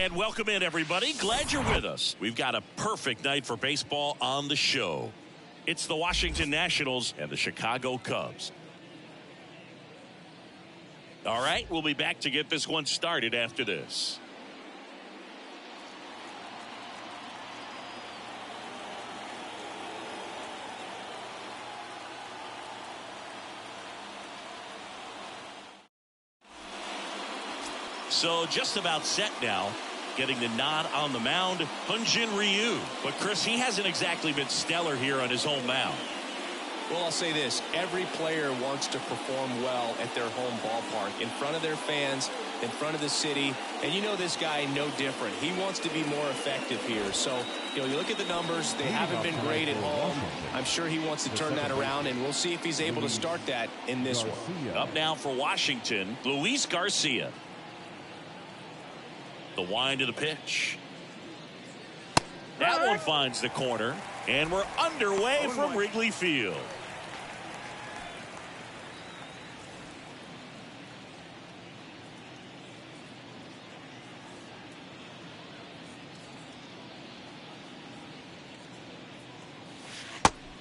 And welcome in, everybody. Glad you're with us. We've got a perfect night for baseball on the show. It's the Washington Nationals and the Chicago Cubs. All right, we'll be back to get this one started after this. So just about set now. Getting the nod on the mound, Hyun-Jin Ryu. But Chris, he hasn't exactly been stellar here on his home mound. Well, I'll say this. Every player wants to perform well at their home ballpark, in front of their fans, in front of the city. And you know this guy no different. He wants to be more effective here. So, you look at the numbers. They haven't been great at home. I'm sure he wants to turn that around, and we'll see if he's able to start that in this one. Up now for Washington, Luis Garcia. The wind of the pitch. That one finds the corner, and we're underway from Wrigley Field.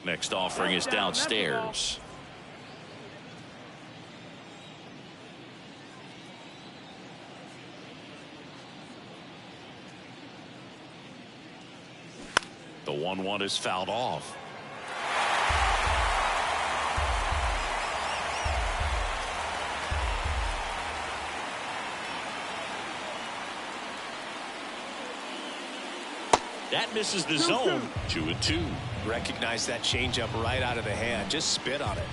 Next offering is downstairs. The 1-1 is fouled off. That misses the zone. 2-2. Recognize that changeup right out of the hand. Just spit on it.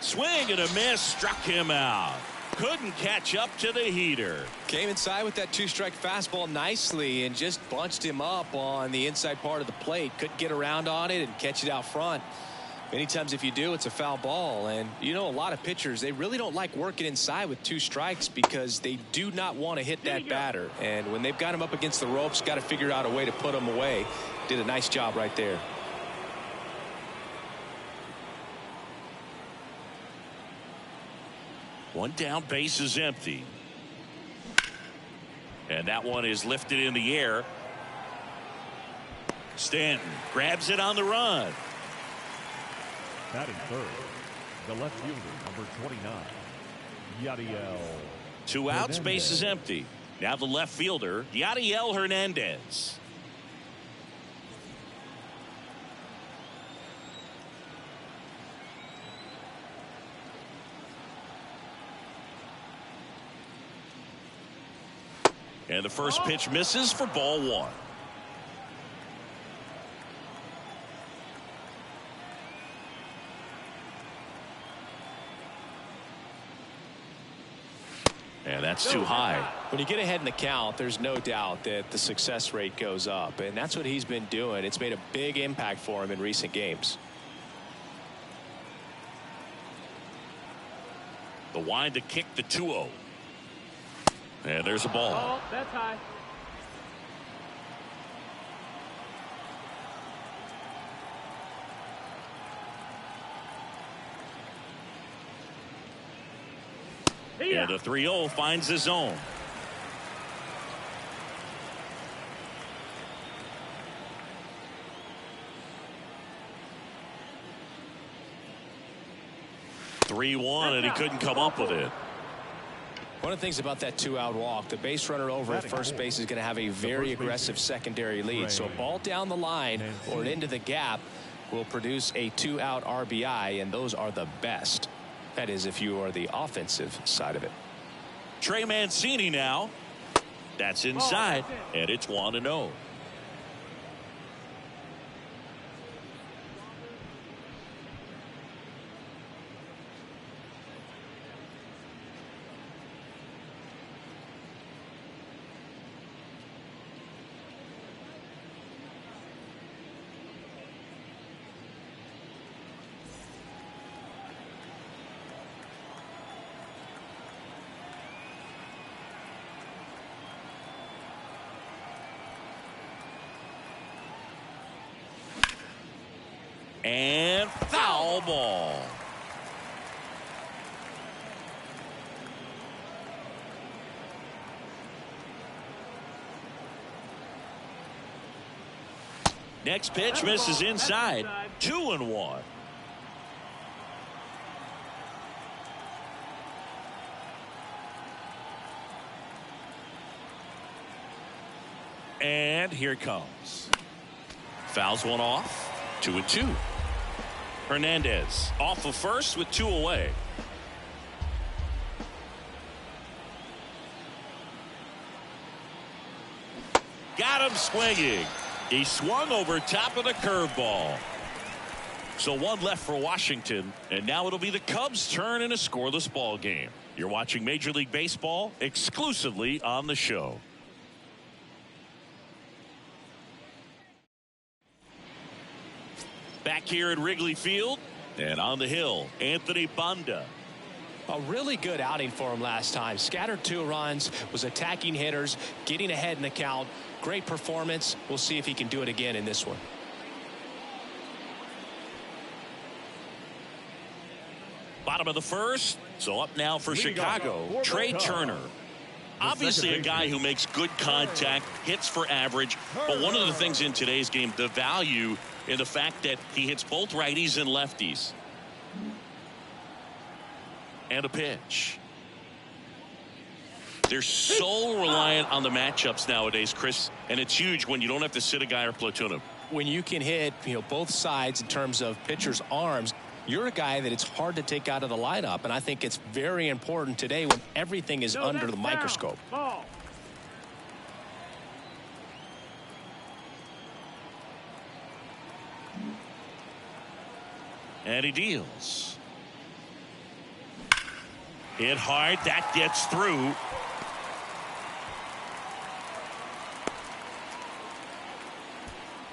Swing and a miss. Struck him out. Couldn't catch up to the heater. Came inside with that two-strike fastball nicely and just bunched him up on the inside part of the plate. Couldn't get around on it and catch it out front. Many times if you do, it's a foul ball. And a lot of pitchers, they really don't like working inside with two strikes because they do not want to hit that batter. And when they've got him up against the ropes, got to figure out a way to put him away. Did a nice job right there. One down, base is empty. And that one is lifted in the air. Stanton grabs it on the run. Batting third, the left fielder, number 29, Yadiel. 2 outs, Hernandez. base is empty. Now the left fielder, Yadiel Hernandez. And the first pitch misses for ball 1. And that's too high. When you get ahead in the count, there's no doubt that the success rate goes up. And that's what he's been doing. It's made a big impact for him in recent games. The wind to kick the 2-0. And there's a ball. Oh, that's high. And the 3-0 finds the zone. (3-1) and he couldn't come up with it. One of the things about that 2-out walk, the base runner over at first base is going to have a very aggressive secondary lead. So a ball down the line or into the gap will produce a 2-out RBI, and those are the best. That is, if you are the offensive side of it. Trey Mancini now. That's inside, and it's 1-0. And foul ball. Next pitch misses inside. 2-1. And here it comes. Fouls one off. 2-2. Hernandez off of first with 2 away. Got him swinging. He swung over top of the curveball. So 1 left for Washington, and now it'll be the Cubs' turn in a scoreless ball game. You're watching Major League Baseball exclusively on the show. Back here at Wrigley Field, and on the hill, Anthony Banda. A really good outing for him last time. Scattered 2 runs, was attacking hitters, getting ahead in the count. Great performance. We'll see if he can do it again in this one. Bottom of the first. So up now for Chicago, Trey Turner. Obviously a guy who makes good contact, hits for average. But one of the things in today's game, the value in the fact that he hits both righties and lefties. And a pitch. They're so reliant on the matchups nowadays, Chris, and it's huge when you don't have to sit a guy or platoon him. When you can hit, both sides in terms of pitchers' arms, you're a guy that it's hard to take out of the lineup, and I think it's very important today when everything is under the microscope. Ball. And he deals. Hit hard. That gets through.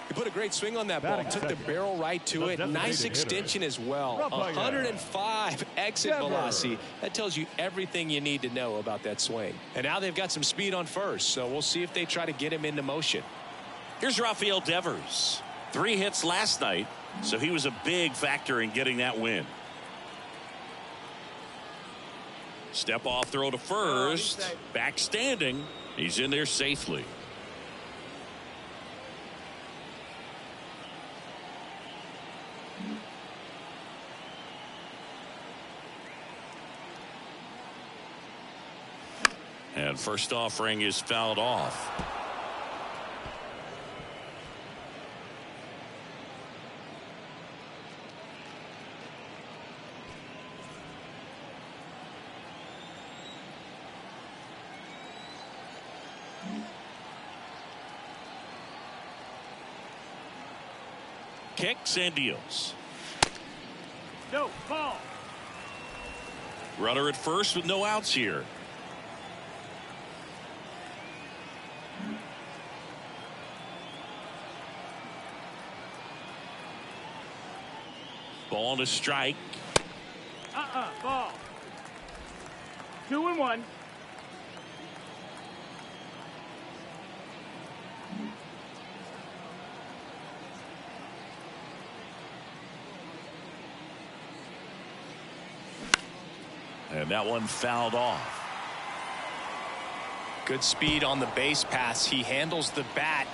He put a great swing on that ball. Took the barrel right to it. Nice extension as well. 105 exit velocity. That tells you everything you need to know about that swing. And now they've got some speed on first, so we'll see if they try to get him into motion. Here's Rafael Devers. 3 hits last night, so he was a big factor in getting that win. Step off throw to first. Back standing. He's in there safely. And first offering is fouled off. Kicks and deals. No, ball. Runner at first with no outs here. Ball to strike. Ball. 2-1. And that one fouled off. Good speed on the base pass. He handles the bat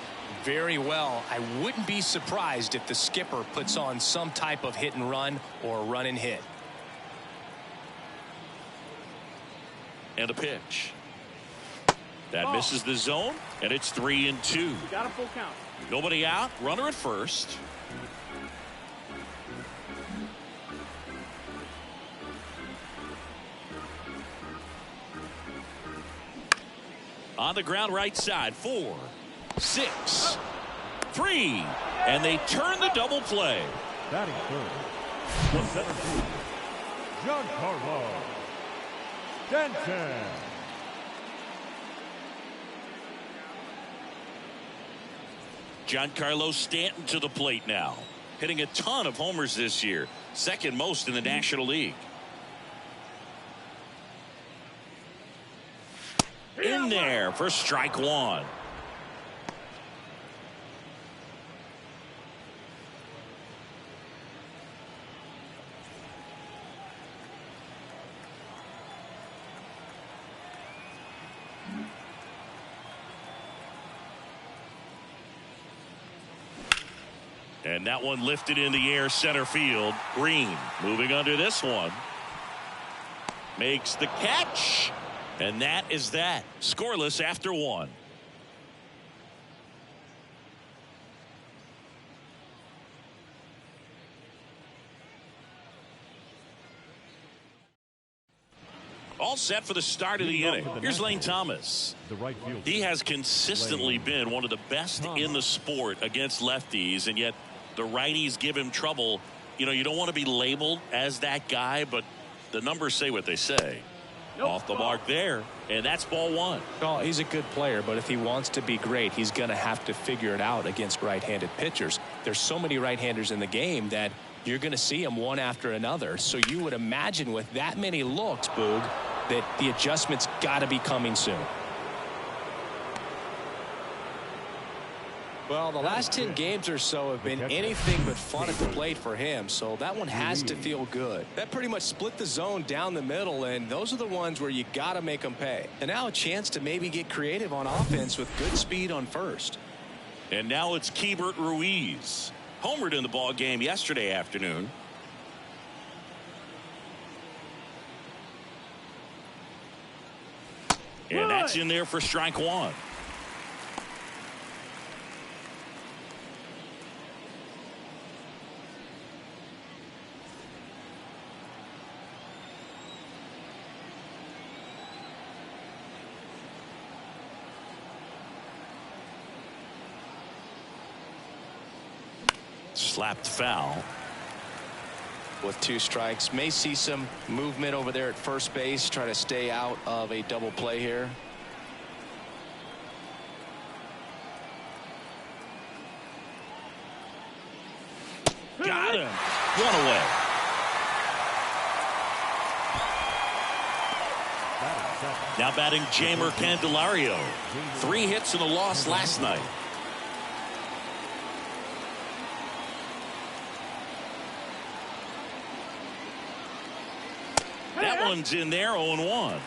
very well. I wouldn't be surprised if the skipper puts on some type of hit and run or run and hit. And a pitch. That misses the zone, and it's 3-2. Got a full count. Nobody out. Runner at first. On the ground right side. 4, 6, 3. And they turn the double play. Batting third, the center field, Giancarlo Stanton. Giancarlo Stanton to the plate now. Hitting a ton of homers this year. Second most in the National League. In there for strike 1. And that one lifted in the air center field. Green moving under this one. Makes the catch. And that is that. Scoreless after one. All set for the start of the inning. Here's Lane Thomas. The right fielder. He has consistently been one of the best in the sport against lefties, and yet the righties give him trouble. You know, you don't want to be labeled as that guy, but the numbers say what they say. Off the mark there, and that's ball one. Oh, he's a good player, but if he wants to be great, he's going to have to figure it out against right-handed pitchers. There's so many right-handers in the game that you're going to see them one after another. So you would imagine with that many looks, Boog, that the adjustment's got to be coming soon. Well, the last 10 games or so have been anything but fun at the plate for him, so that one has to feel good. That pretty much split the zone down the middle, and those are the ones where you got to make them pay. And now a chance to maybe get creative on offense with good speed on first. And now it's Keibert Ruiz. Homered in the ball game yesterday afternoon. And that's in there for strike one. Slapped foul. With 2 strikes, may see some movement over there at first base, try to stay out of a double play here. Got him. One away. Now batting Jeimer Candelario. 3 hits and a loss last night. That one's in there, 0-1.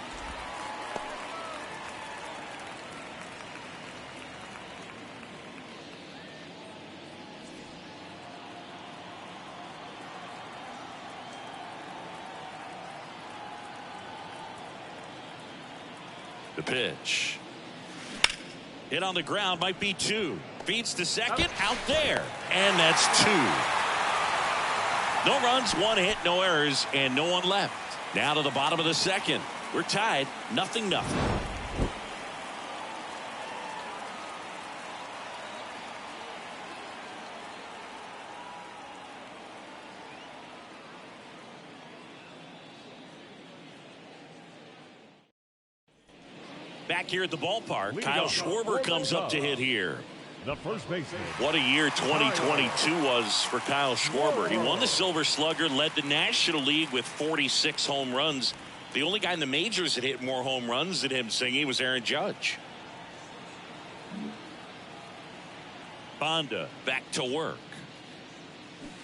The pitch. Hit on the ground, might be 2. Feeds to second, out there. And that's 2. No runs, 1 hit, no errors, and no one left. Now to the bottom of the second. We're tied, 0-0. Back here at the ballpark, Kyle Schwarber comes up to hit here. The first baseman. What a year 2022 was for Kyle Schwarber. He won the Silver Slugger, led the National League with 46 home runs. The only guy in the majors that hit more home runs than him, Singy, was Aaron Judge. Bonda back to work.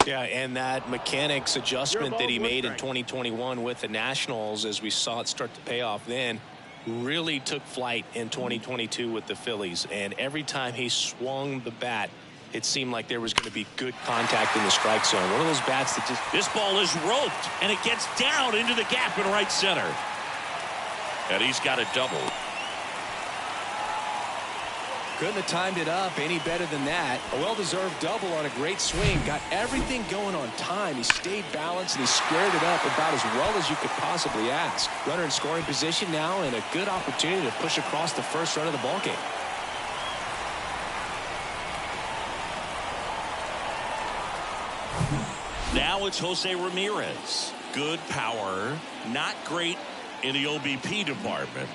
Yeah, and that mechanics adjustment that he made in 2021 with the Nationals, as we saw it start to pay off then, really took flight in 2022 with the Phillies. And every time he swung the bat, it seemed like there was going to be good contact in the strike zone. One of those bats that just... This ball is roped, and it gets down into the gap in right center. And he's got a double. Couldn't have timed it up any better than that. A well-deserved double on a great swing. Got everything going on time. He stayed balanced and he squared it up about as well as you could possibly ask. Runner in scoring position now and a good opportunity to push across the first run of the ballgame. Now it's Jose Ramirez. Good power, not great in the OBP department.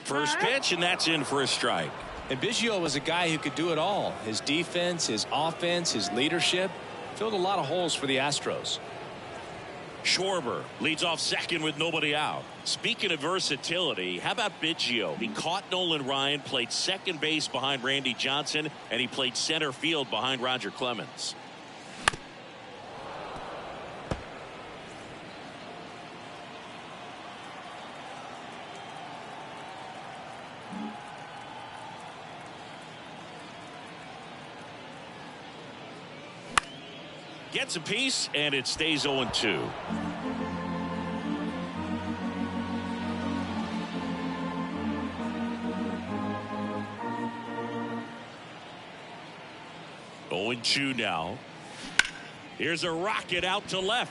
First pitch, and that's in for a strike. And Biggio was a guy who could do it all. His defense, his offense, his leadership filled a lot of holes for the Astros. Schwarber leads off second with nobody out. Speaking of versatility, how about Biggio? He caught Nolan Ryan, played second base behind Randy Johnson, and he played center field behind Roger Clemens. Gets a piece, and it stays 0-2. Going 2 now. Here's a rocket out to left.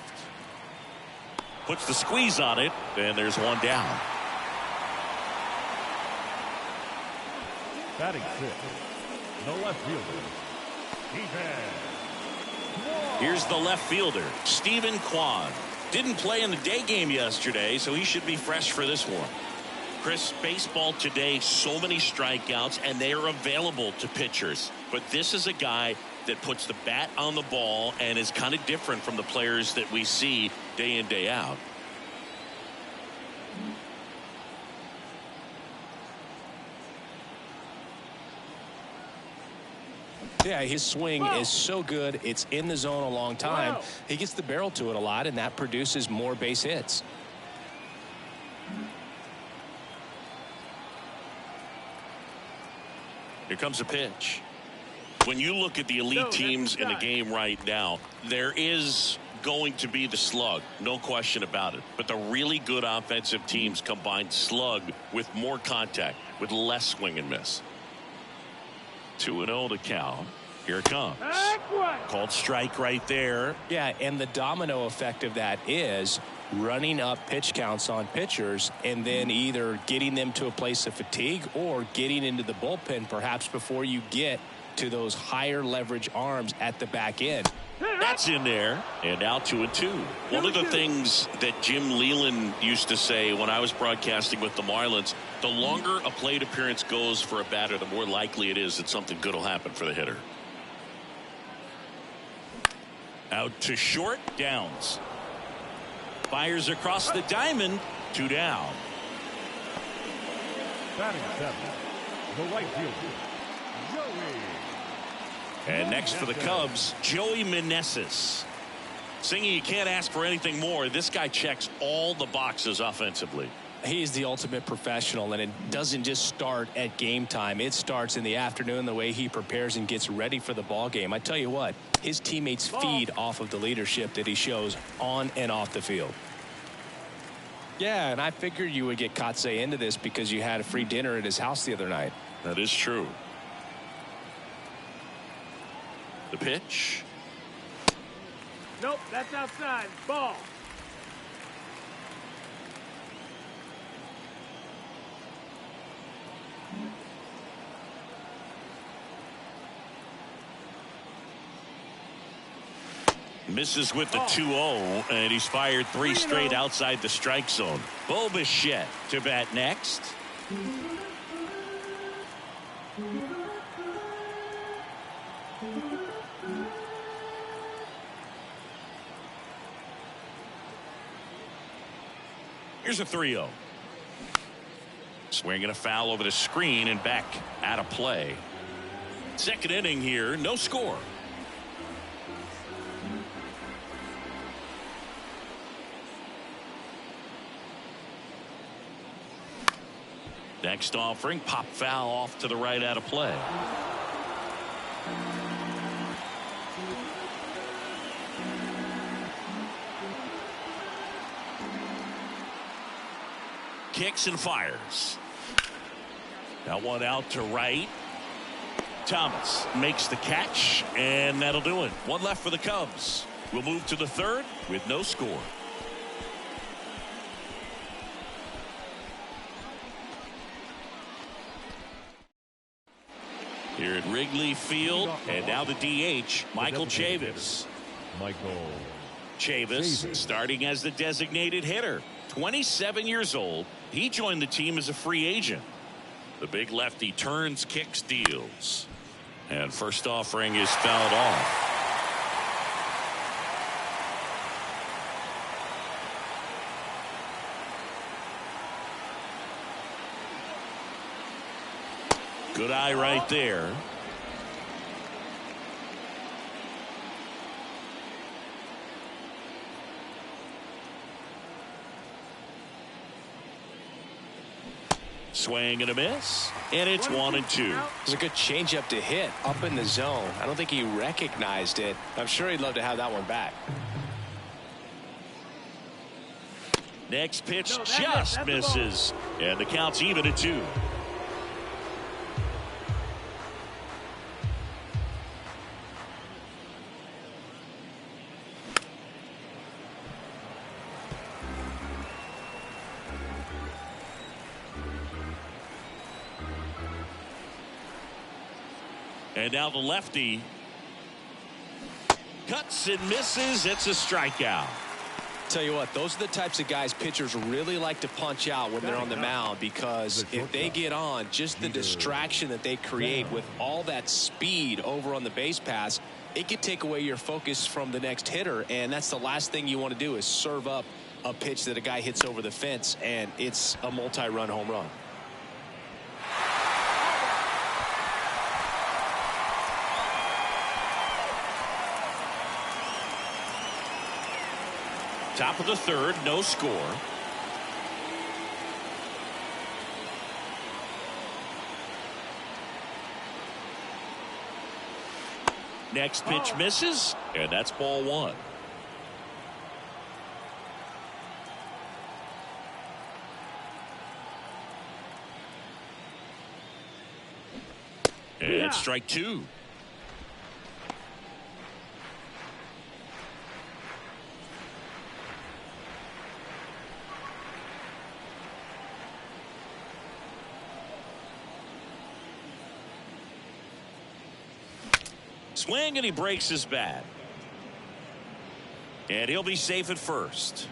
Puts the squeeze on it, and there's one down. Batting 6, the left fielder, Stephen. Here's the left fielder, Stephen Kwan. Didn't play in the day game yesterday, so he should be fresh for this one. Chris, baseball today, so many strikeouts, and they are available to pitchers. But this is a guy that puts the bat on the ball and is kind of different from the players that we see day in, day out. Yeah, his swing is so good. It's in the zone a long time. He gets the barrel to it a lot, and that produces more base hits. Here comes a pitch. When you look at the elite teams in the game right now, there is going to be the slug, no question about it. But the really good offensive teams combine slug with more contact, with less swing and miss. 2-0 to count. Here it comes. Called strike right there. Yeah, and the domino effect of that is running up pitch counts on pitchers and then either getting them to a place of fatigue or getting into the bullpen perhaps before you get to those higher leverage arms at the back end. That's in there, and now 2-2. One of the things that Jim Leland used to say when I was broadcasting with the Marlins, the longer a plate appearance goes for a batter, the more likely it is that something good will happen for the hitter. Out to short, Downs. Fires across the diamond, 2 down. Batting 7, the right fielder, Joey. And next for the Cubs, Joey Meneses. Singing, you can't ask for anything more. This guy checks all the boxes offensively. He's the ultimate professional, and it doesn't just start at game time. It starts in the afternoon, the way he prepares and gets ready for the ball game. I tell you what, his teammates feed off of the leadership that he shows on and off the field. Yeah, and I figured you would get Kotsay into this because you had a free dinner at his house the other night. That is true. The pitch. Nope, that's outside. Ball. Misses with the 2-0, and he's fired 3 straight outside the strike zone. Bo Bichette to bat next. Here's a 3-0. Swinging a foul over the screen and back out of play. Second inning here, no score. Next offering, pop foul off to the right out of play. Kicks and fires. That one out to right. Thomas makes the catch, and that'll do it. One left for the Cubs. We'll move to the third with no score. Here at Wrigley Field, and now the DH, Michael Chavis. Chavis starting as the designated hitter. 27 years old. He joined the team as a free agent. The big lefty turns, kicks, deals. And first offering is fouled off. Good eye right there. Swing and a miss, and it's 1-2. It was a good changeup to hit up in the zone. I don't think he recognized it. I'm sure he'd love to have that one back. Next pitch just misses, and the count's even at 2. And now the lefty cuts and misses. It's a strikeout. Tell you what, those are the types of guys pitchers really like to punch out when they're on the mound, because if they get on, just the distraction that they create with all that speed over on the base pass, it could take away your focus from the next hitter, and that's the last thing you want to do is serve up a pitch that a guy hits over the fence and it's a multi-run home run. Top of the third, no score. Next pitch misses, and that's ball 1. And strike 2. Swing, and he breaks his bat. And he'll be safe at first.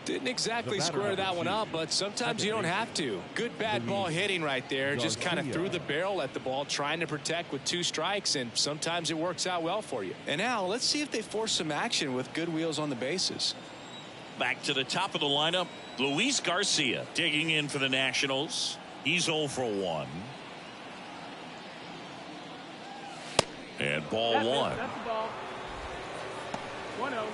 Didn't exactly square that one up, but sometimes you don't have to. Good bad ball hitting right there. Just kind of threw the barrel at the ball, trying to protect with 2 strikes, and sometimes it works out well for you. And now let's see if they force some action with good wheels on the bases. Back to the top of the lineup, Luis Garcia digging in for the Nationals. He's 0 for 1. And ball 1. That's the ball. 1-0.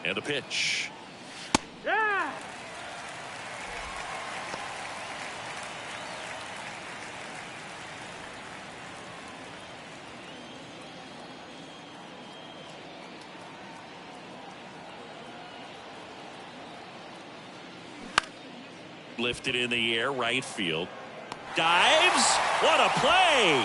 And a pitch. Yeah! Lifted in the air, right field. Dives. What a play!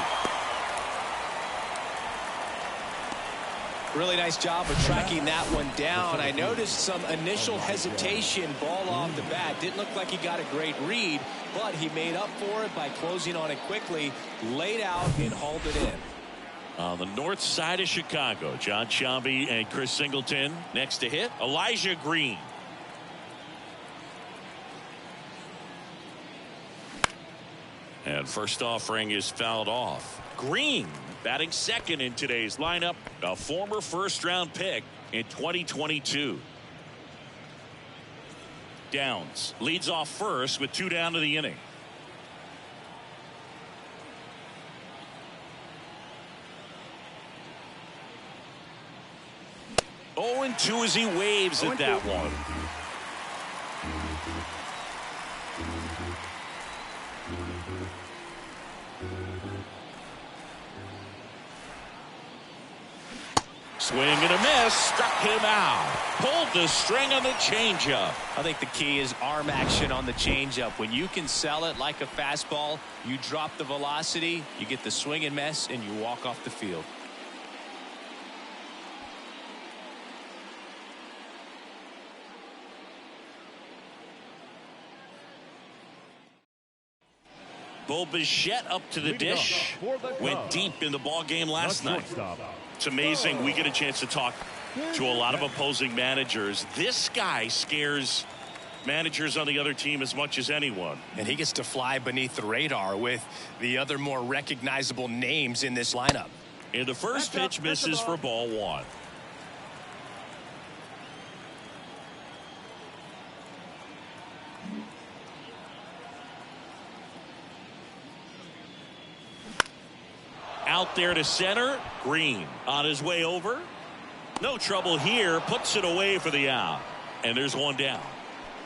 Really nice job of tracking that one down. I noticed some initial hesitation, ball off the bat. Didn't look like he got a great read, but he made up for it by closing on it quickly, laid out, and hauled it in. On the north side of Chicago, John Sciambi and Chris Singleton. Next to hit, Elijah Green. And first offering is fouled off. Green batting second in today's lineup, a former first-round pick in 2022. Downs leads off first with 2 down to the inning. Oh, and 2 as he waves at that one. Swing and a miss, struck him out. Pulled the string on the changeup. I think the key is arm action on the changeup. When you can sell it like a fastball, you drop the velocity, you get the swing and miss, and you walk off the field. Bo Bichette up to the dish. Went deep in the ball game last night. It's amazing. We get a chance to talk to a lot of opposing managers. This guy scares managers on the other team as much as anyone. And he gets to fly beneath the radar with the other more recognizable names in this lineup. And the first pitch misses for ball 1. Out there to center. Green on his way over. No trouble here. Puts it away for the out. And there's one down.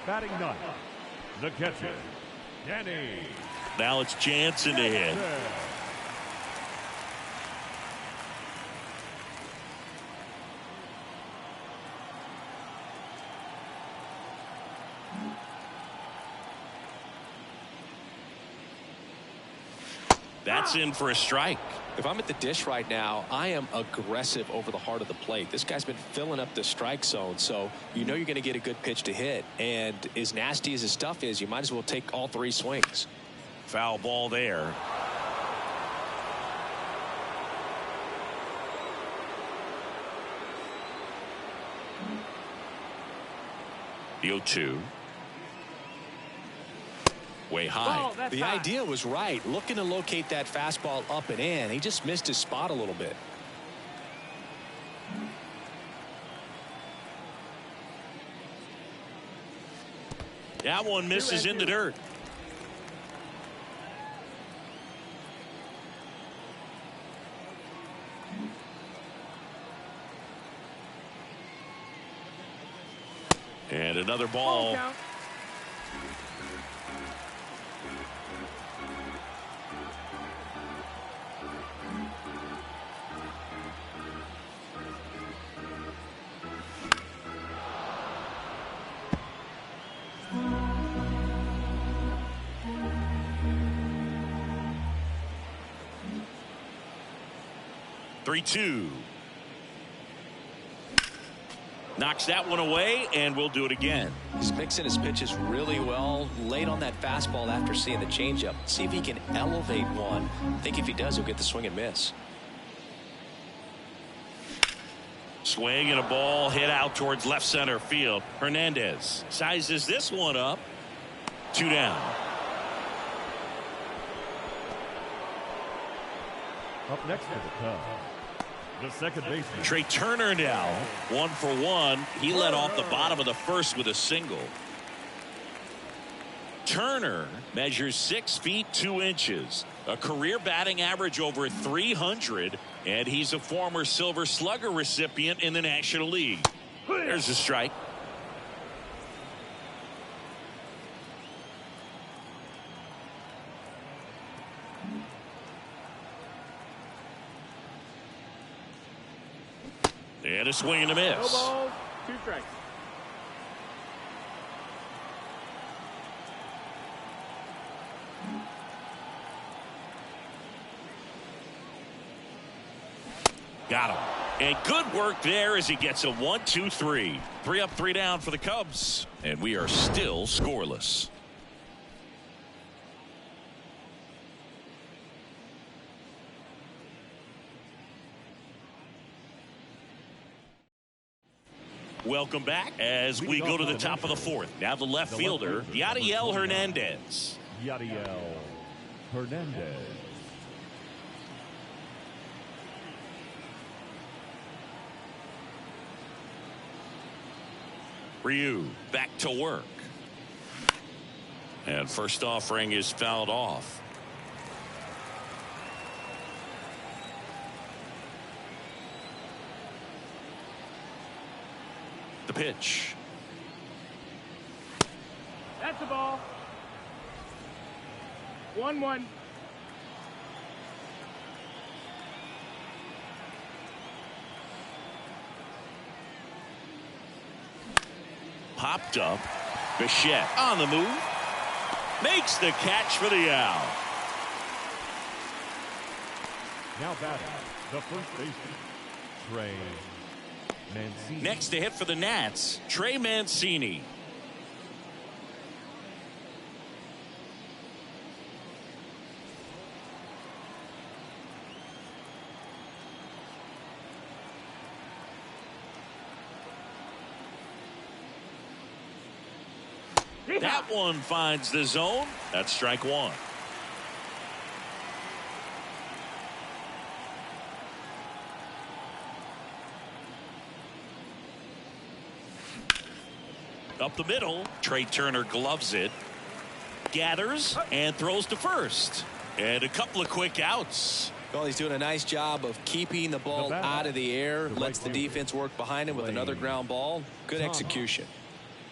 Batting ninth, the catcher, Danny. Now it's Jansen to hit. That's in for a strike. If I'm at the dish right now, I am aggressive over the heart of the plate. This guy's been filling up the strike zone, so you know you're going to get a good pitch to hit. And as nasty as his stuff is, you might as well take all three swings. Foul ball there. The 0-2. Way high. Oh, the idea was right. Looking to locate that fastball up and in. He just missed his spot a little bit. That one misses in the dirt. And another ball. 3-2. Knocks that one away, and we'll do it again. He's mixing his pitches really well. Late on that fastball after seeing the changeup. See if he can elevate one. I think if he does, he'll get the swing and miss. Swing and a ball hit out towards left center field. Hernandez sizes this one up. 2 down. Up next to the Cubs, the second baseman, Trey Turner now 1 for 1. He led off the bottom of the first with a single. Turner measures 6 feet 2 inches, a career batting average over 300, and he's a former Silver Slugger recipient in the National League. There's a strike. And a swing and a miss. No balls, 2 strikes. Got him. And good work there as he gets a 1-2-3. 3 up, 3 down for the Cubs. And we are still scoreless. Welcome back as we go to the top of the 4th. Now the left fielder, Yadiel Hernandez. Yadiel Hernandez. Ryu back to work. And first offering is fouled off. The pitch. That's the ball. 1-1. Popped up. Bichette on the move. Makes the catch for the out. Now batting, the first baseman, Trey Mancini. Next to hit for the Nats, Trey Mancini. That one finds the zone. That's strike 1. Up the middle, Trey Turner gloves it, gathers and throws to first, and a couple of quick outs. Well, he's doing a nice job of keeping the ball out of the air. Lets the defense work behind him with another ground ball. Good execution.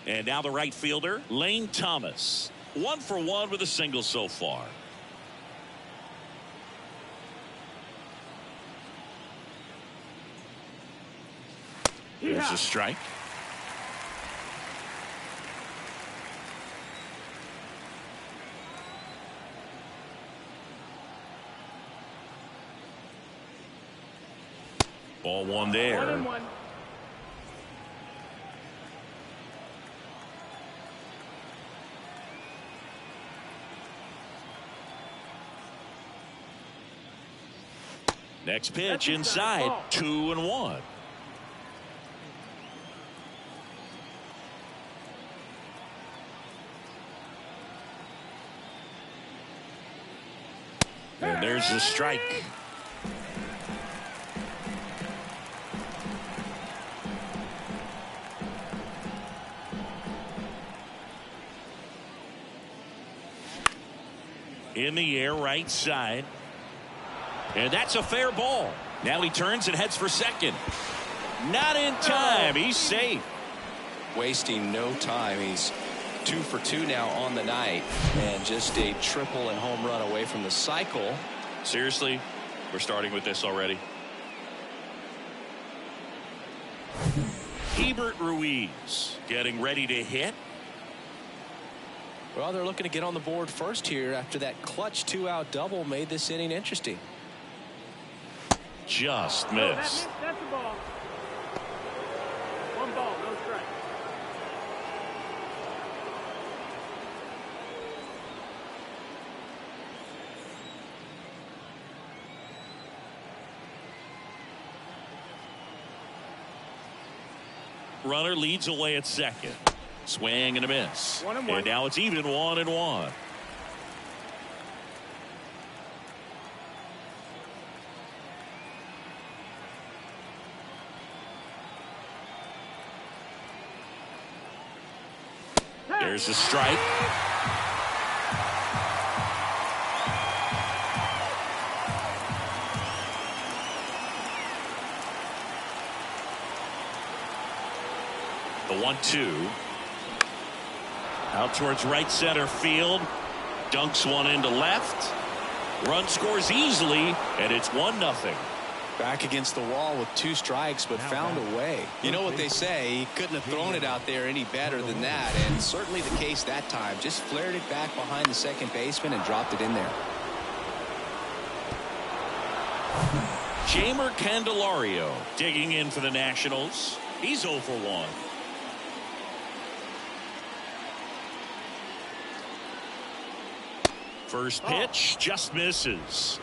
And now the right fielder, Lane Thomas. 1 for 1 with a single so far. There's a strike. Ball one there. 1-1. Next pitch inside. 2-1. And there's the strike. In the air, right side. And that's a fair ball. Now he turns and heads for second. Not in time. He's safe. Wasting no time. He's 2 for 2 now on the night. And just a triple and home run away from the cycle. Seriously, we're starting with this already. Hebert Ruiz getting ready to hit. Well, they're looking to get on the board first here after that clutch 2-out double made this inning interesting. Just missed. That's the ball. 1 ball, no strike. Runner leads away at second. Swing and a miss. 1-1. And now it's even 1-1. There's a strike. The 1-2. Out towards right center field. Dunks one into left. Run scores easily, and it's 1-0. Back against the wall with 2 strikes, but found a way. You know what they say, he couldn't have thrown it out there any better than that, and certainly the case that time. Just flared it back behind the second baseman and dropped it in there. Jamer Candelario digging in for the Nationals. He's 0 for 1. First pitch just misses.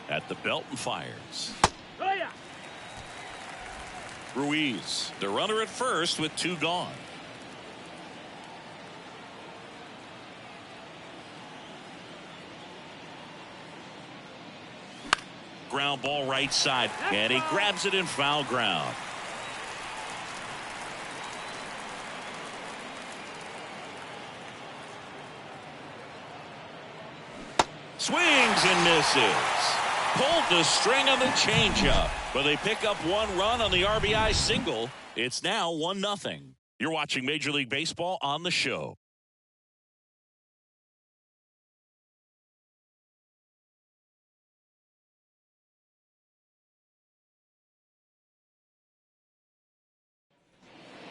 At the belt and fires. Oh, yeah. Ruiz, the runner at first with 2 gone. Ground ball right side, and he grabs it in foul ground. Swings and misses. Pulled the string on the changeup, but they pick up 1 run on the RBI single. It's now 1-0. You're watching Major League Baseball on the show.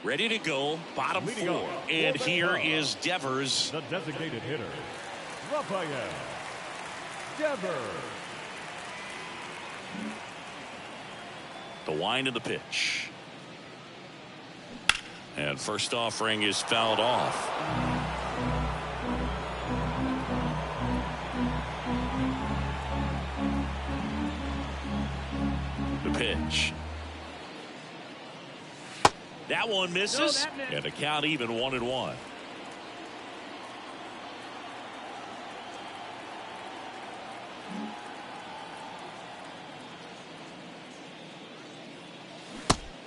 Ready to go, bottom 4. And here is Devers. The designated hitter, Rafael Devers. The wind of the pitch. And first offering is fouled off. The pitch. That one misses, and the count even 1-1.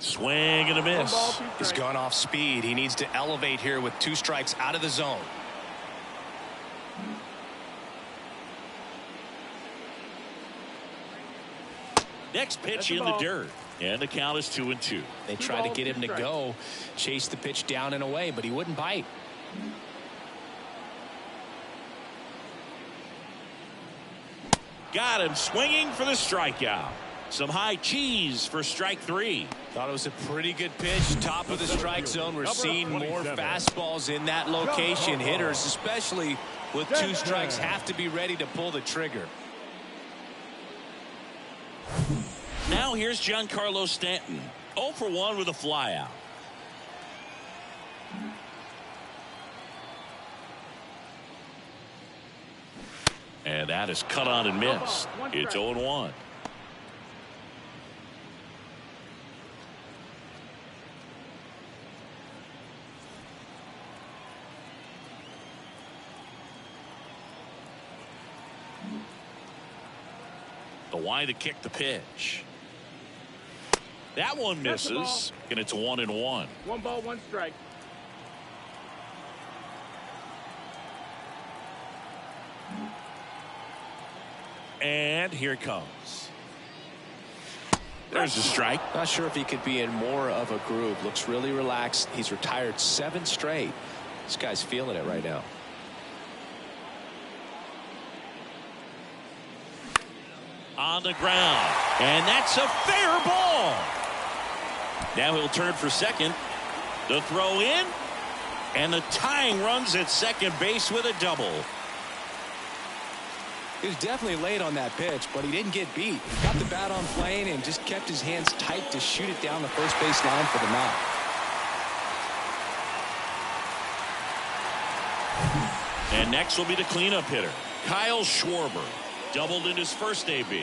Swing and a miss. 1 ball, 2 strikes. He's gone off speed. He needs to elevate here with 2 strikes out of the zone. Next pitch That's the in the ball. dirt. And the count is 2-2. They 2 tried to balls, get 2 him to strikes. go, chase the pitch down and away, but he wouldn't bite. Got him swinging for the strikeout. Some high cheese for strike 3. Thought it was a pretty good pitch. Top of the strike zone. We're seeing more fastballs in that location. Hitters, especially with 2 strikes, have to be ready to pull the trigger. Now here's Giancarlo Stanton. 0 for 1 with a flyout. And that is cut on and missed. It's 0-1. The wide to kick the pitch. That one That's the misses, and it's 1-1. 1 ball, 1 strike. And here it comes. There's the strike. Not sure if he could be in more of a groove. Looks really relaxed. He's retired 7 straight. This guy's feeling it right now. On the ground. And that's a fair ball. Now he'll turn for second. The throw in. And the tying runs at second base with a double. He was definitely late on that pitch, but he didn't get beat. He got the bat on plane and just kept his hands tight to shoot it down the first base line for the knock. And next will be the cleanup hitter, Kyle Schwarber. Doubled in his first AB.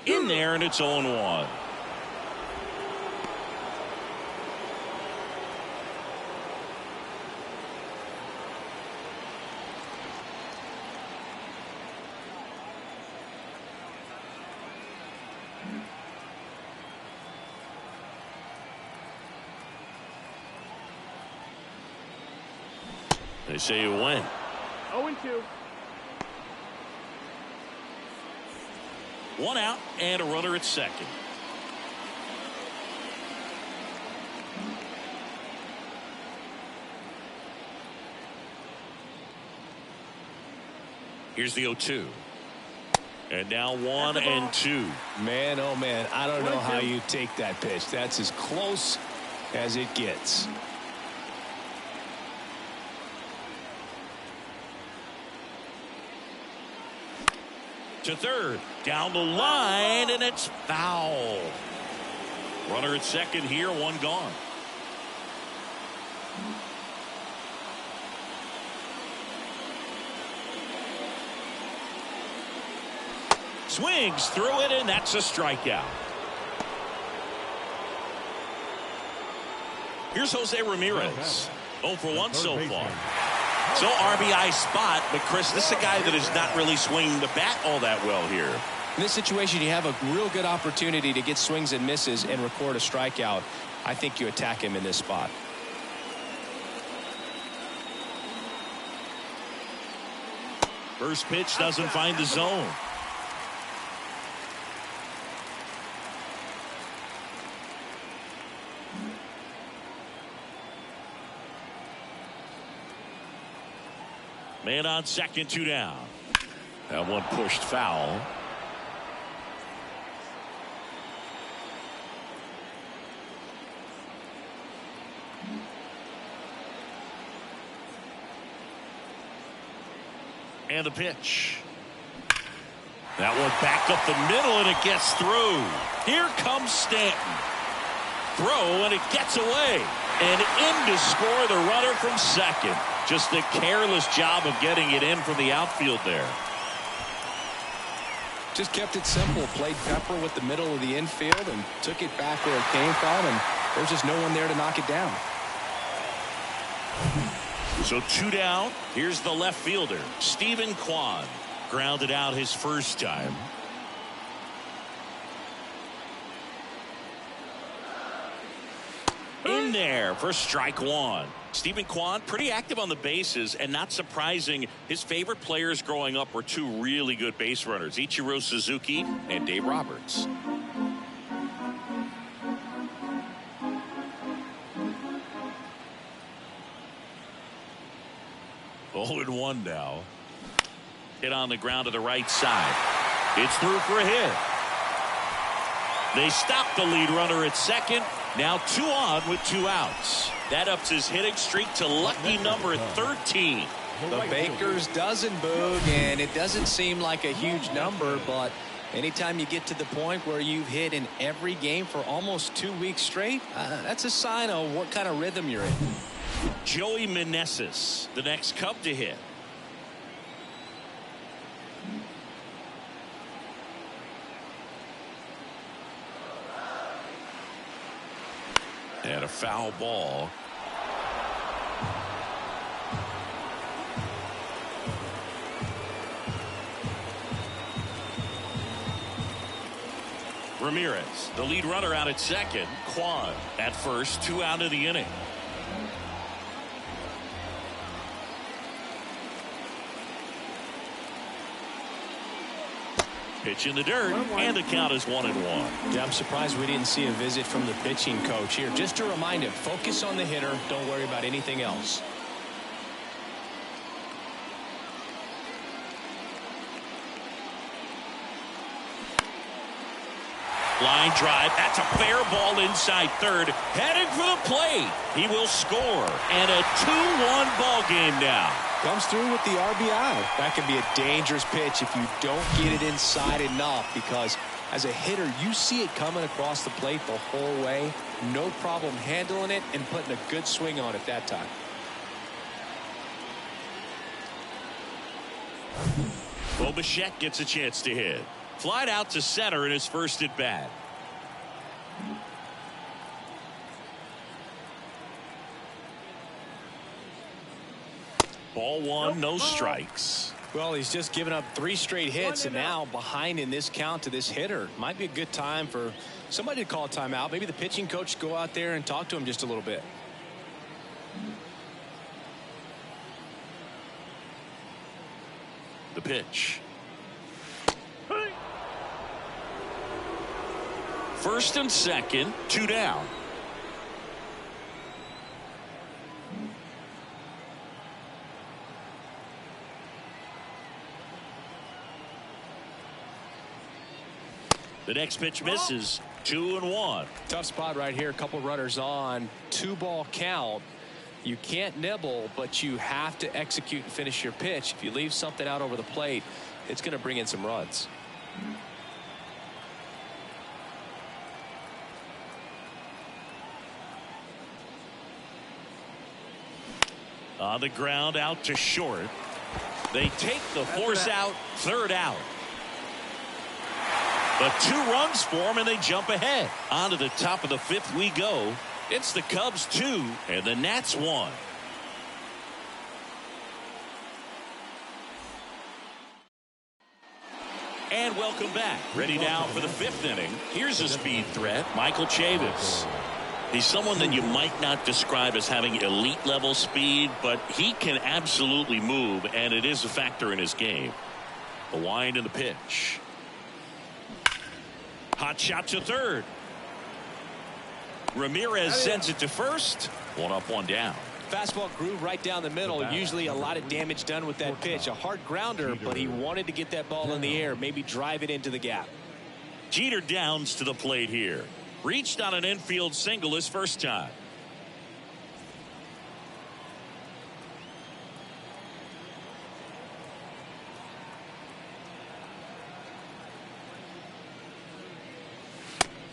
In there, and it's 0-1. They say you win. 0-2. 1 out and a runner at second. Here's the 0-2. And now 1-2. Man, oh man, I don't know how you take that pitch. That's as close as it gets. To third, down the line, and it's foul. Runner at second here, 1 gone. Swings through it, and that's a strikeout. Here's Jose Ramirez. 0 for 1 so far. So RBI spot, but Chris, this is a guy that is not really swinging the bat all that well here. In this situation, you have a real good opportunity to get swings and misses and record a strikeout. I think you attack him in this spot. First pitch doesn't find the zone. Man on second, 2 down. That one pushed foul. And the pitch. That one back up the middle, and it gets through. Here comes Stanton. Throw, and it gets away. And in to score the runner from second. Just a careless job of getting it in from the outfield there. Just kept it simple. Played pepper with the middle of the infield and took it back where it came from, and there's just no one there to knock it down. So 2 down. Here's the left fielder, Stephen Kwan. Grounded out his first time. In there for strike one. Stephen Kwan pretty active on the bases, and not surprising, his favorite players growing up were two really good base runners, Ichiro Suzuki and Dave Roberts. 0-1 now. Hit on the ground to the right side. It's through for a hit. They stop the lead runner at second. Now 2 on with 2 outs. That ups his hitting streak to lucky number 13. The Baker's dozen, Boog, and it doesn't seem like a huge number, but anytime you get to the point where you've hit in every game for almost 2 weeks straight, that's a sign of what kind of rhythm you're in. Joey Meneses, the next Cub to hit. And a foul ball. Ramirez, the lead runner, out at second. Kwan at first, 2 out of the inning. Pitch in the dirt, and the count is 1-1. Yeah, I'm surprised we didn't see a visit from the pitching coach here. Just to remind him, focus on the hitter. Don't worry about anything else. Line drive. That's a fair ball inside third. Headed for the plate. He will score. And a 2-1 ball game now. Comes through with the RBI. That can be a dangerous pitch if you don't get it inside enough, because as a hitter, you see it coming across the plate the whole way. No problem handling it and putting a good swing on it that time. Bo Bichette gets a chance to hit. Flied out to center in his first at bat. Ball one, no strikes. Well, he's just given up 3 straight hits, and now behind in this count to this hitter. Might be a good time for somebody to call a timeout. Maybe the pitching coach go out there and talk to him just a little bit. The pitch. First and second, 2 down. The next pitch misses. 2-1. Tough spot right here. A couple runners on. 2-ball count. You can't nibble, but you have to execute and finish your pitch. If you leave something out over the plate, it's going to bring in some runs. On the ground, out to short. They take the force out. 3rd out. But 2 runs for them, and they jump ahead. On to the top of the 5th we go. It's the Cubs 2 and the Nats 1. And welcome back. Ready now for the 5th inning. Here's a speed threat, Michael Chavis. He's someone that you might not describe as having elite level speed, but he can absolutely move, and it is a factor in his game. The wind and the pitch. Hot shot to third. Ramirez sends it to first. 1 up, 1 down. Fastball groove right down the middle. Usually a lot of damage done with that pitch. A hard grounder, but he wanted to get that ball in the air, maybe drive it into the gap. Jeter Downs to the plate here. Reached on an infield single his first time.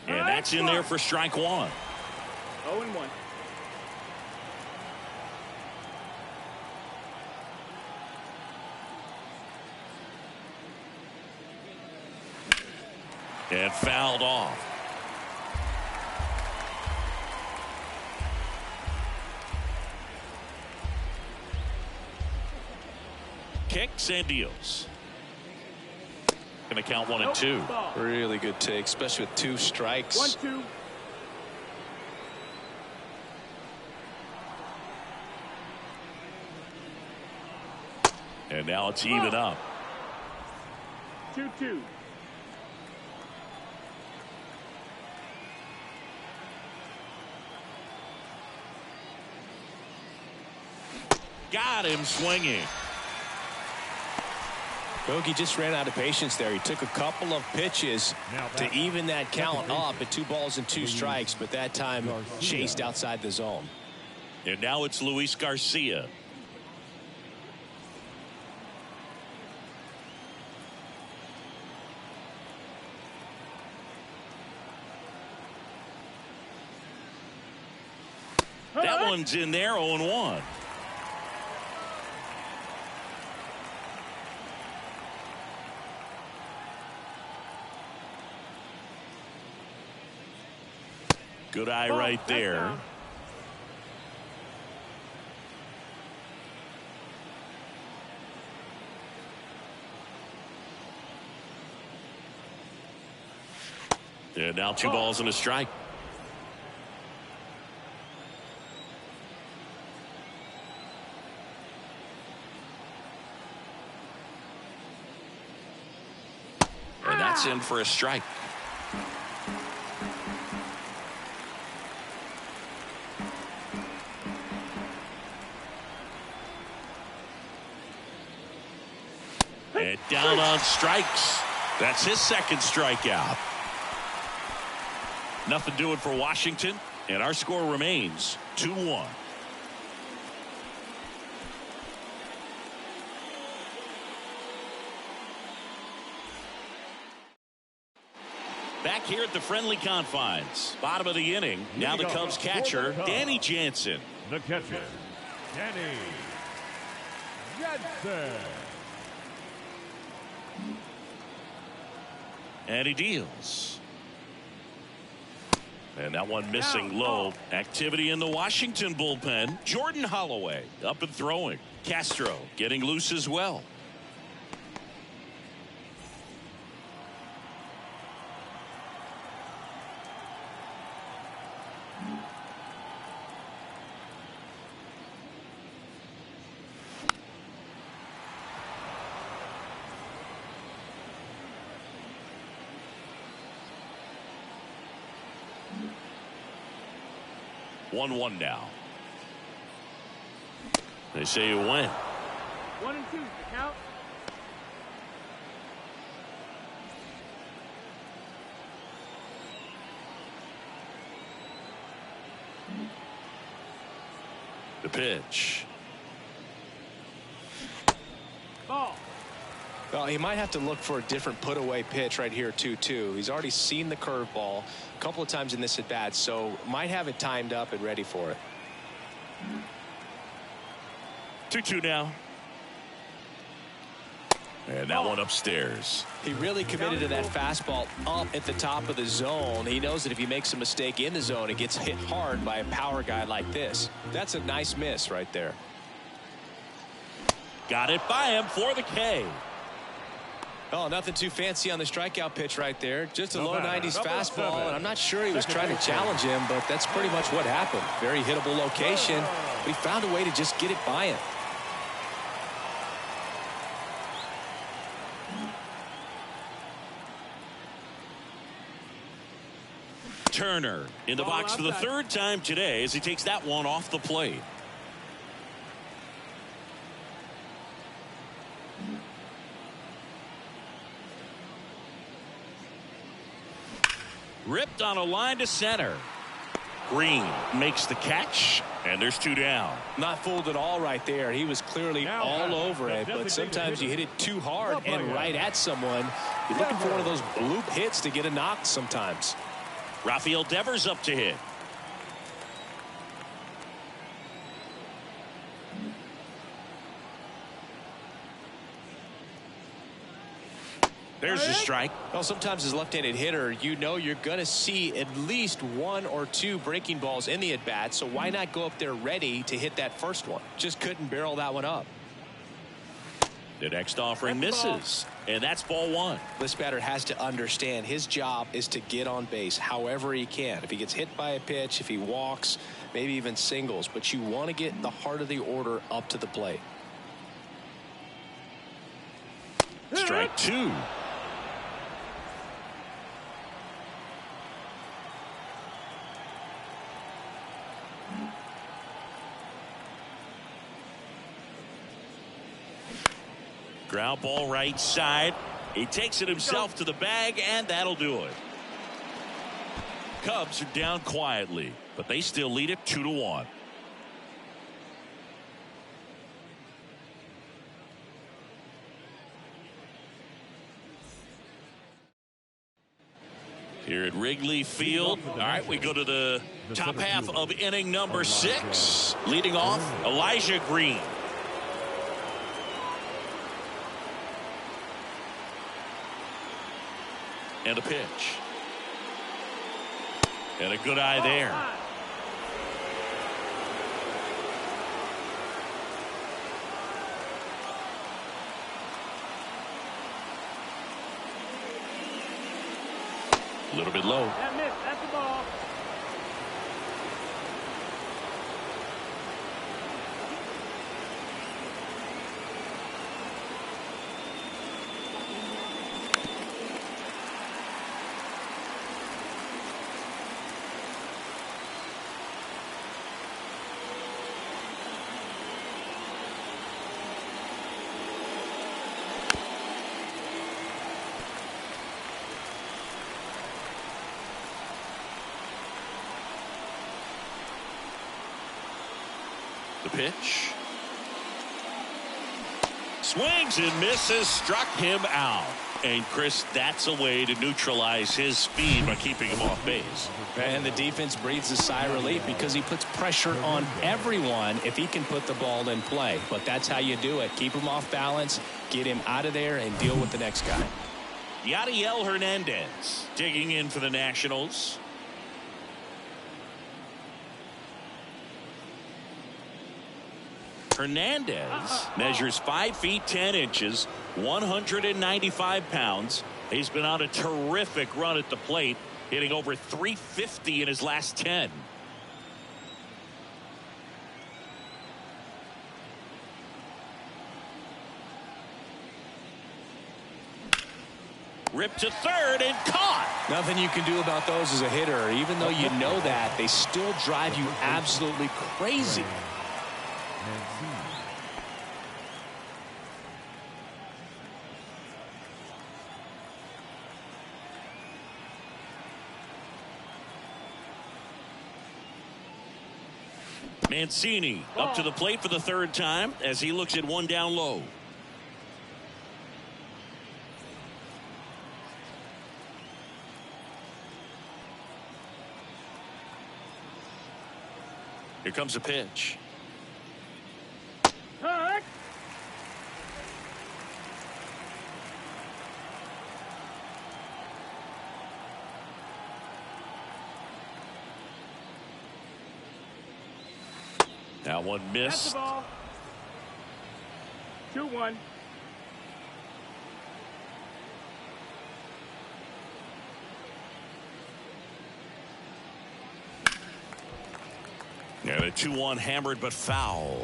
And that's in there for strike 1. 0-1. And fouled off. Kicks and deals. Going to count 1-2. Ball. Really good take, especially with 2 strikes. 1-2. And now it's even up. 2-2. Got him swinging. Bogey just ran out of patience there. He took a couple of pitches to even that count up at 2 balls and 2 strikes, but that time chased outside the zone. And now it's Luis Garcia. That one's in there, 0-1. Good eye right there. And now 2 balls and a strike. And that's in for a strike. And down on strikes. That's his 2nd strikeout. Nothing doing for Washington, and our score remains 2-1. Back here at the friendly confines. Bottom of the inning. Now the Cubs catcher, Danny Jansen. The catcher, Danny Jansen. And he deals. And that one missing low. Activity in the Washington bullpen. Jordan Holloway up and throwing. Castro getting loose as well. One now. They say you win. 1-2. The count. The pitch. Ball. Well, he might have to look for a different put away pitch right here, 2-2. He's already seen the curveball a couple of times in this at bat, so might have it timed up and ready for it. 2-2 now. And that one upstairs. He really committed to that fastball up at the top of the zone. He knows that if he makes a mistake in the zone, it gets hit hard by a power guy like this. That's a nice miss right there. Got it by him for the K. Oh, nothing too fancy on the strikeout pitch right there. Just a low 90s fastball, and I'm not sure he was trying to challenge him, but that's pretty much what happened. Very hittable location, but he found a way to just get it by him. Turner in the box for the 3rd time today as he takes that one off the plate. Ripped on a line to center. Green makes the catch, and there's 2 down. Not fooled at all right there. He was clearly all over it, but sometimes you hit it too hard and right at someone. You're looking for one of those bloop hits to get a knock sometimes. Rafael Devers up to hit. There's a strike. Well, sometimes as a left-handed hitter, you know you're going to see at least 1 or 2 breaking balls in the at-bat, so why not go up there ready to hit that first one? Just couldn't barrel that one up. The next offering misses. And that's ball one. This batter has to understand his job is to get on base however he can. If he gets hit by a pitch, if he walks, maybe even singles, but you want to get the heart of the order up to the plate. Strike two. Ground ball right side. He takes it himself to the bag, and that'll do it. Cubs are down quietly, but they still lead it 2-1. Here at Wrigley Field. All right, we go to the top half of inning number 6. Leading off, Elijah Green. And a pitch. And a good eye there. A little bit low. That missed. That's the ball. The pitch. Swings and misses, struck him out. And Chris, that's a way to neutralize his speed by keeping him off base. And the defense breathes a sigh of relief because he puts pressure on everyone if he can put the ball in play. But that's how you do it. Keep him off balance, get him out of there, and deal with the next guy. Yadiel Hernandez digging in for the Nationals. Hernandez measures 5 feet 10 inches, 195 pounds. He's been on a terrific run at the plate, hitting over 350 in his last 10. Ripped to third and caught. Nothing you can do about those as a hitter. Even though you know that, they still drive you absolutely crazy. Mancini up to the plate for the third time as he looks at one down low. Here comes a pitch. Hurt. That one That's missed. the ball. 2-1. And a 2-1 hammered but foul.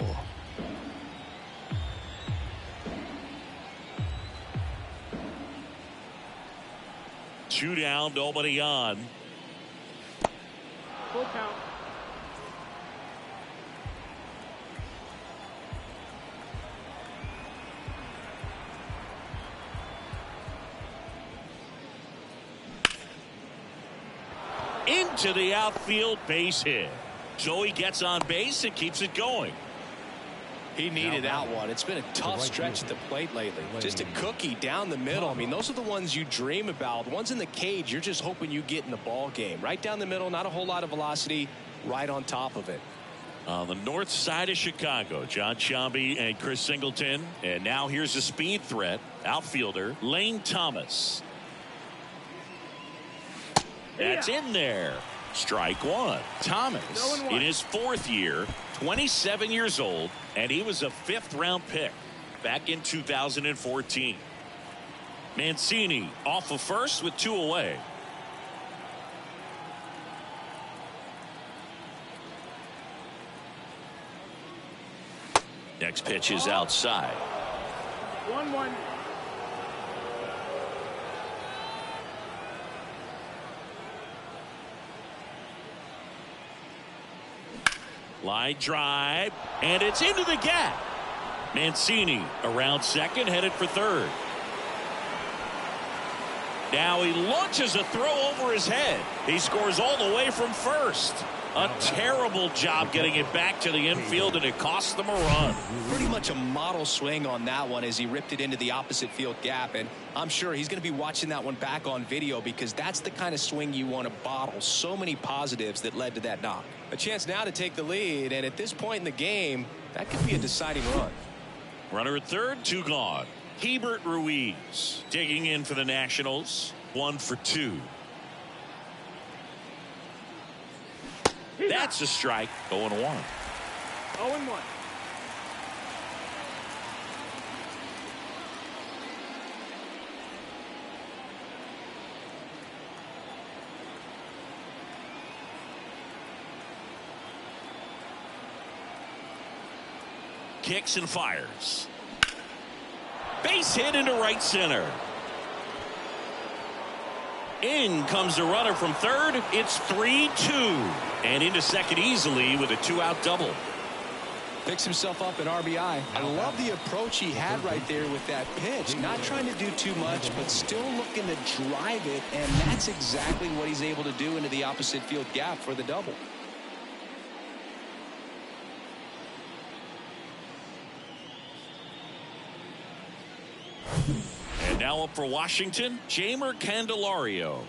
Two down, nobody on. Full count. Into the outfield, base hit. Joey gets on base and keeps it going. He needed that one. It's been a tough stretch at the plate lately. Just a cookie down the middle. I mean, those are the ones you dream about. The ones in the cage, you're just hoping you get in the ball game. Right down the middle, not a whole lot of velocity, right on top of it. On the north side of Chicago, John Sciambi and Chris Singleton. And now here's a speed threat, outfielder Lane Thomas. That's in there. Strike one. Thomas in his 4th year, 27 years old, and he was a 5th round pick back in 2014. Mancini off of first with 2 away. Next pitch is outside. 1-1. Line drive, and it's into the gap. Mancini around second, headed for third. Now he launches a throw over his head. He scores all the way from first. A terrible job getting it back to the infield, and it cost them a run. Pretty much a model swing on that one as he ripped it into the opposite field gap, and I'm sure he's going to be watching that one back on video because that's the kind of swing you want to bottle. So many positives that led to that knock. A chance now to take the lead, and at this point in the game, that could be a deciding run. Runner at third, 2 gone. Hebert Ruiz digging in for the Nationals. 1 for 2. That's a strike. 0-1. 0-1. Kicks and fires. Base hit into right center. In comes the runner from third. It's 3-2. And into second easily with a 2-out double. Picks himself up at RBI. I love the approach he had right there with that pitch. Not trying to do too much, but still looking to drive it. And that's exactly what he's able to do into the opposite field gap for the double. And now up for Washington, Jeimer Candelario.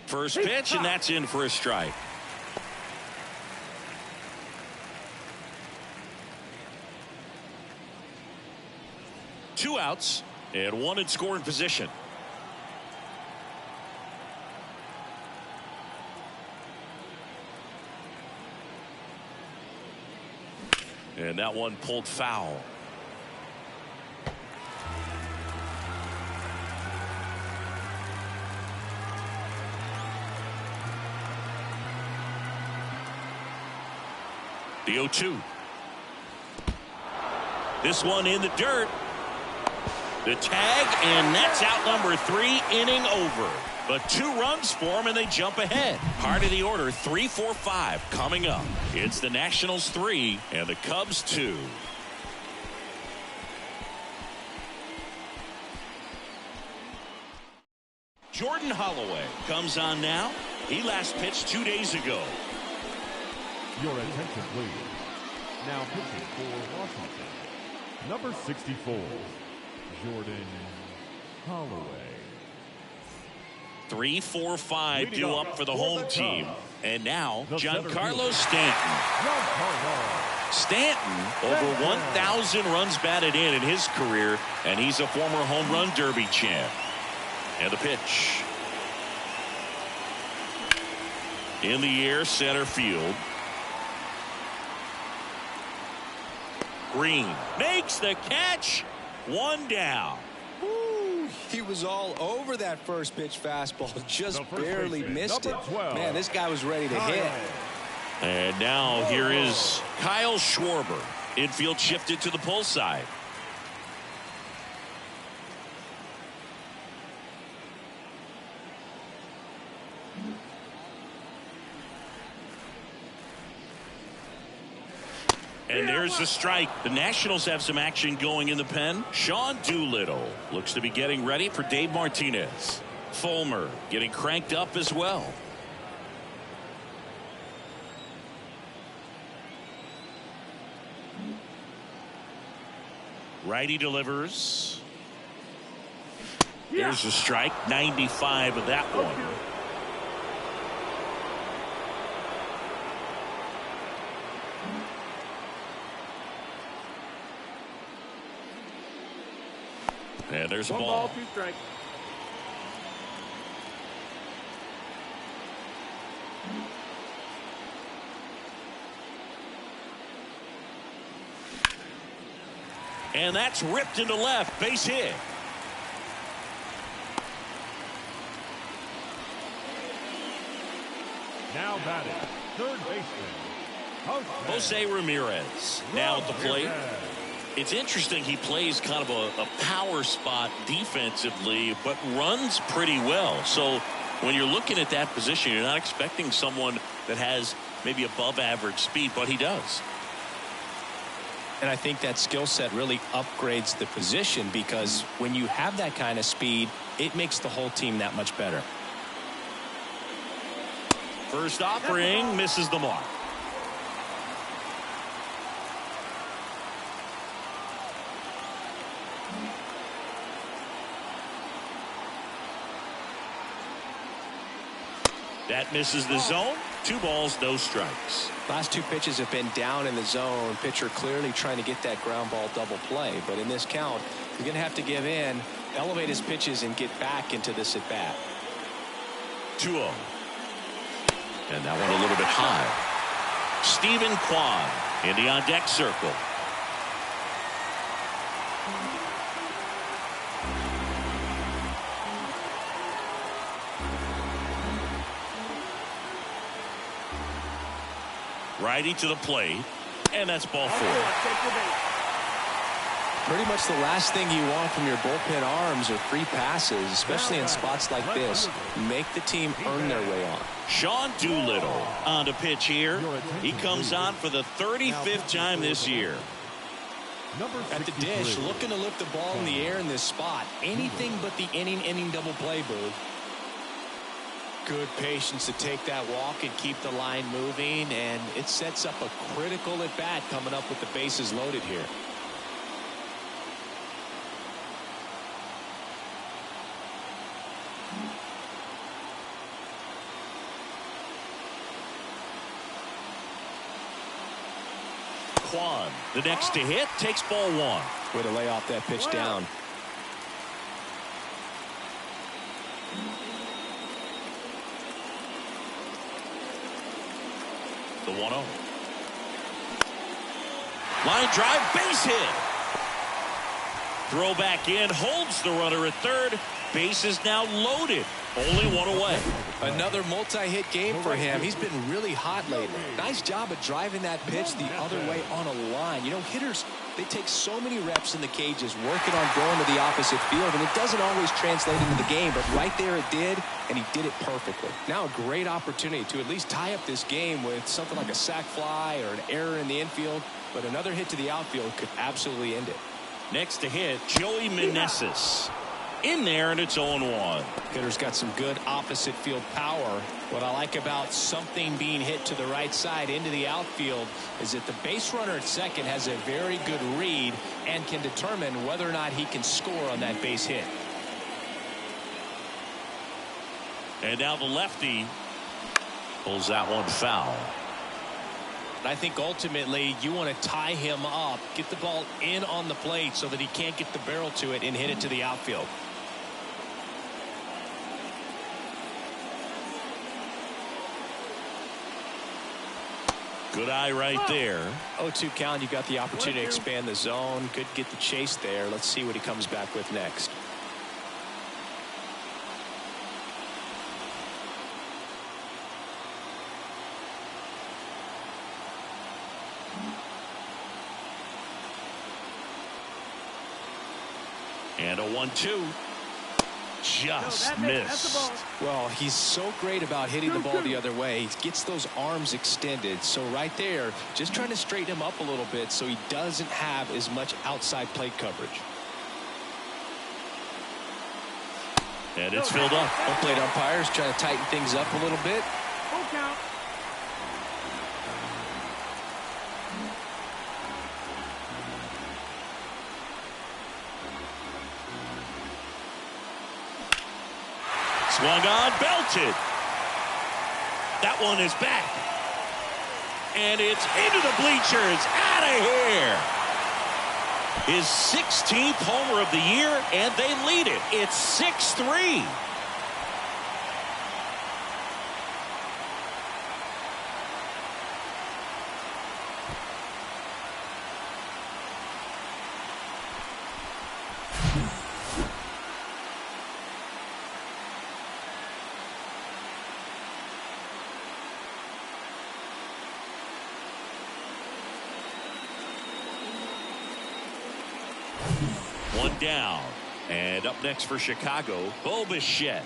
First pitch, and that's in for a strike. Two outs and one in scoring position. And that one pulled foul. The 0-2. This one in the dirt. The tag, and that's out number 3, inning over. But 2 runs for them, and they jump ahead. Part of the order, 3-4-5 coming up. It's the Nationals 3 and the Cubs 2. Jordan Holloway comes on now. He last pitched 2 days ago. Your attention, please. Now pitching for Washington, number 64, Jordan Holloway. 3-4-5 due up for the home team. And now Giancarlo Stanton. Stanton over 1,000 runs batted in his career, and he's a former home run derby champ. And the pitch. In the air, center field. Green makes the catch. 1 down. Ooh, he was all over that first pitch fastball. Just barely missed it. Man, this guy was ready to hit. And now here is Kyle Schwarber. Infield shifted to the pull side. And there's the strike. The Nationals have some action going in the pen. Sean Doolittle looks to be getting ready for Dave Martinez. Fulmer getting cranked up as well. Righty delivers. There's a strike. 95 of that one. And there's a ball. 1 ball, 2 strikes. And that's ripped into left. Base hit. Now batting, third baseman, Jose Ramirez now at the plate. It's interesting, he plays kind of a power spot defensively, but runs pretty well. So when you're looking at that position, you're not expecting someone that has maybe above average speed, but he does. And I think that skill set really upgrades the position, because when you have that kind of speed, it makes the whole team that much better. First offering misses the mark. That misses the zone. 2 balls, no strikes. Last 2 pitches have been down in the zone. Pitcher clearly trying to get that ground ball double play. But in this count, you're going to have to give in, elevate his pitches, and get back into this at bat. 2-0. And that one a little bit high. Stephen Kwan in the on-deck circle. Righty to the plate, and that's ball 4. Pretty much the last thing you want from your bullpen arms are free passes, especially in spots like this. Make the team earn their way on. Sean Doolittle on to pitch here. He comes on for the 35th time this year. At the dish, looking to lift the ball in the air in this spot. Anything but the inning double play, Booth. Good patience to take that walk and keep the line moving, and it sets up a critical at bat coming up with the bases loaded here. Kwan, the next to hit, takes ball 1. Way to lay off that pitch down. The 1-0. Line drive, base hit. Throw back in, holds the runner at third. Base is now loaded. Only 1 away. Another multi-hit game for him. He's been really hot lately. Nice job of driving that pitch the other way on a line. You know, hitters, they take so many reps in the cages working on going to the opposite field, and it doesn't always translate into the game, but right there it did, and he did it perfectly. Now a great opportunity to at least tie up this game with something like a sac fly or an error in the infield, but another hit to the outfield could absolutely end it. Next to hit, Joey Meneses. In there, and it's 0-1. Hitter's got some good opposite field power. What I like about something being hit to the right side into the outfield is that the base runner at second has a very good read and can determine whether or not he can score on that base hit. And now the lefty pulls that one foul. I think ultimately you want to tie him up, get the ball in on the plate so that he can't get the barrel to it and hit it to the outfield. Good eye right there. 0-2 count. You got the opportunity to expand the zone. Could get the chase there. Let's see what he comes back with next. And a 1-2. Just missed. Well, he's so great about hitting the ball the other way. He gets those arms extended. So right there, just trying to straighten him up a little bit so he doesn't have as much outside plate coverage. And it's filled up. Home plate umpires trying to tighten things up a little bit. Full count. Swung on, belted. That one is back. And it's into the bleachers. Out of here. His 16th homer of the year, and they lead it. It's 6-3. One down. And up next for Chicago, Bo Bichette.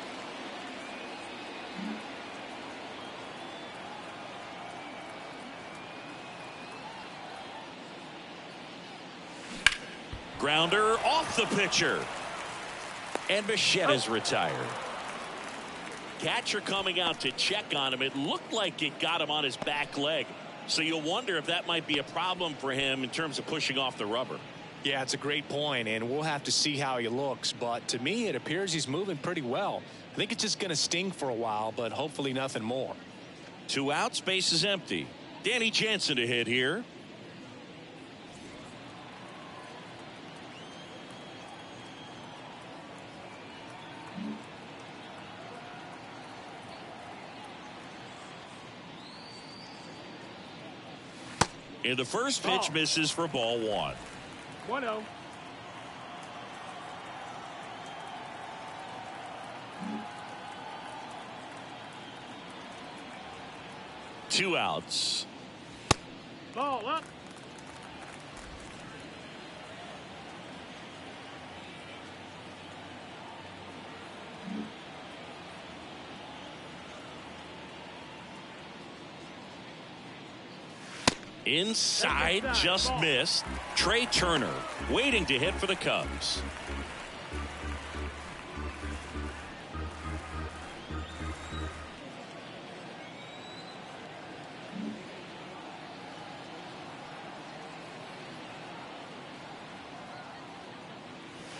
Grounder off the pitcher. And Bichette is retired. Catcher coming out to check on him. It looked like it got him on his back leg. So you'll wonder if that might be a problem for him in terms of pushing off the rubber. Yeah, it's a great point, and we'll have to see how he looks. But to me, it appears he's moving pretty well. I think it's just going to sting for a while, but hopefully nothing more. 2 outs, base is empty. Danny Jansen to hit here. And the first pitch misses for ball 1. 1-0. Two outs. Ball up. Inside, just missed. Trey Turner waiting to hit for the Cubs.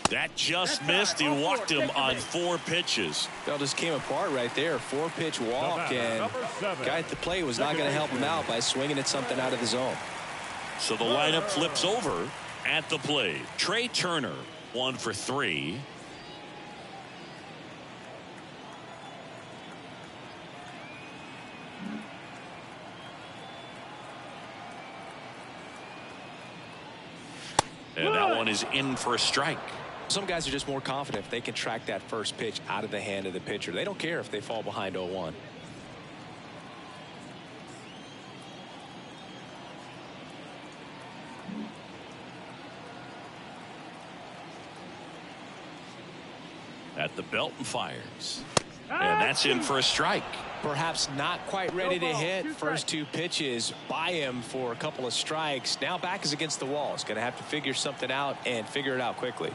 That just missed. He walked him on 4 pitches. That just came apart right there. 4-pitch walk, and guy at the plate was not going to help him out by swinging at something out of the zone. So the lineup flips over at the plate. Trey Turner, 1 for 3. And that one is in for a strike. Some guys are just more confident if they can track that first pitch out of the hand of the pitcher. They don't care if they fall behind 0-1. At the belt and fires. And that's in for a strike. Perhaps not quite ready to hit. First 2 pitches by him for a couple of strikes. Now back is against the wall. He's going to have to figure something out and figure it out quickly.